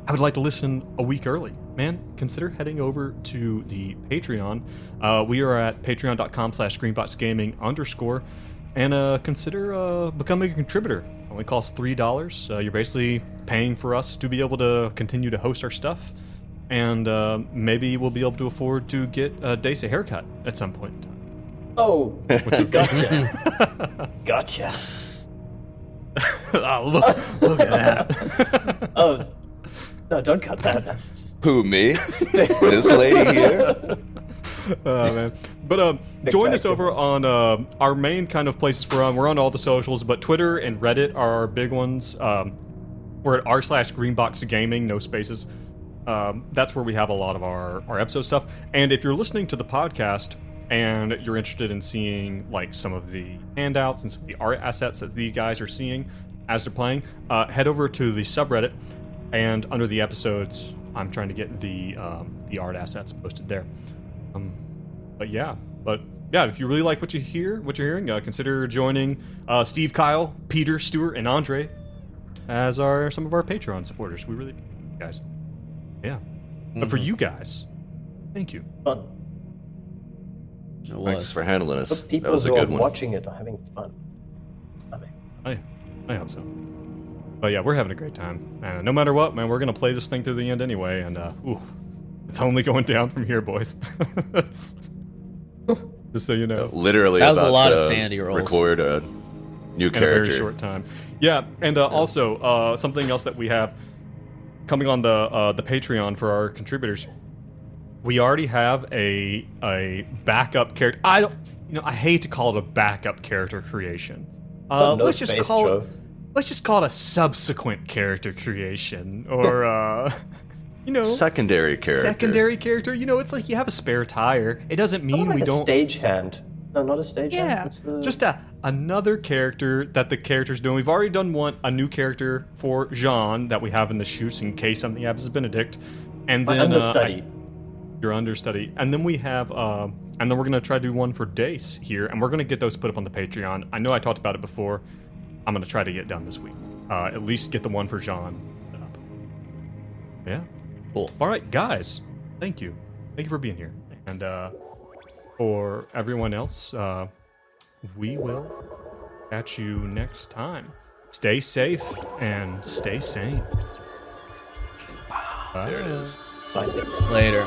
S1: I would like to listen a week early, man, consider heading over to the Patreon. We are at patreon.com/greenboxgaming_, and consider becoming a contributor. It only costs $3. You're basically paying for us to be able to continue to host our stuff. and maybe we'll be able to afford to get Dace a haircut at some point in time.
S4: Oh, gotcha. Gotcha.
S1: Oh, look at that.
S4: Oh, no, don't cut that. That's just...
S3: Who, me? This lady here?
S1: Oh, man. But join us over on our main kind of places we're on. We're on all the socials, but Twitter and Reddit are our big ones. We're at r/Greenbox Gaming, no spaces. That's where we have a lot of our episode stuff. And if you're listening to the podcast and you're interested in seeing like some of the handouts and some of the art assets that these guys are seeing as they're playing, head over to the subreddit, and under the episodes, I'm trying to get the art assets posted there. But yeah, if you really like what you're hearing, consider joining Steve, Kyle, Peter, Stuart, and Andre as some of our Patreon supporters. We really appreciate you guys. Yeah. Mm-hmm. But for you guys, thank you.
S4: Fun.
S3: Thanks for handling us.
S4: The people
S3: that was a
S4: who
S3: good
S4: are
S3: one.
S4: watching it are having fun.
S1: I hope so. But yeah, we're having a great time. And no matter what, man, we're going to play this thing through the end anyway. And, it's only going down from here, boys. Just so you know.
S3: Literally
S2: that was
S3: about
S2: a lot
S3: to
S2: of sanity rolls.
S3: record a new
S1: in
S3: character.
S1: a very short time. Yeah, and also something else that we have coming on the Patreon for our contributors. We already have a backup character. I hate to call it a backup character creation. Let's just call it a subsequent character creation, or
S3: secondary character.
S1: Secondary character. It's like you have a spare tire. It doesn't mean we don't.
S4: A stagehand. No, not a stagehand.
S1: Yeah, just another character that the character's doing. We've already done a new character for Jean that we have in the shoots in case something happens to Benedict, and then
S4: understudy.
S1: Your understudy, and then we have, and then we're gonna try to do one for Dace here, and we're gonna get those put up on the Patreon. I know I talked about it before. I'm gonna try to get it done this week. At least get the one for Jean up. Yeah.
S2: Cool.
S1: All right, guys. Thank you for being here, and for everyone else, we will catch you next time. Stay safe and stay sane. Bye.
S3: There it is.
S4: Bye.
S2: Later.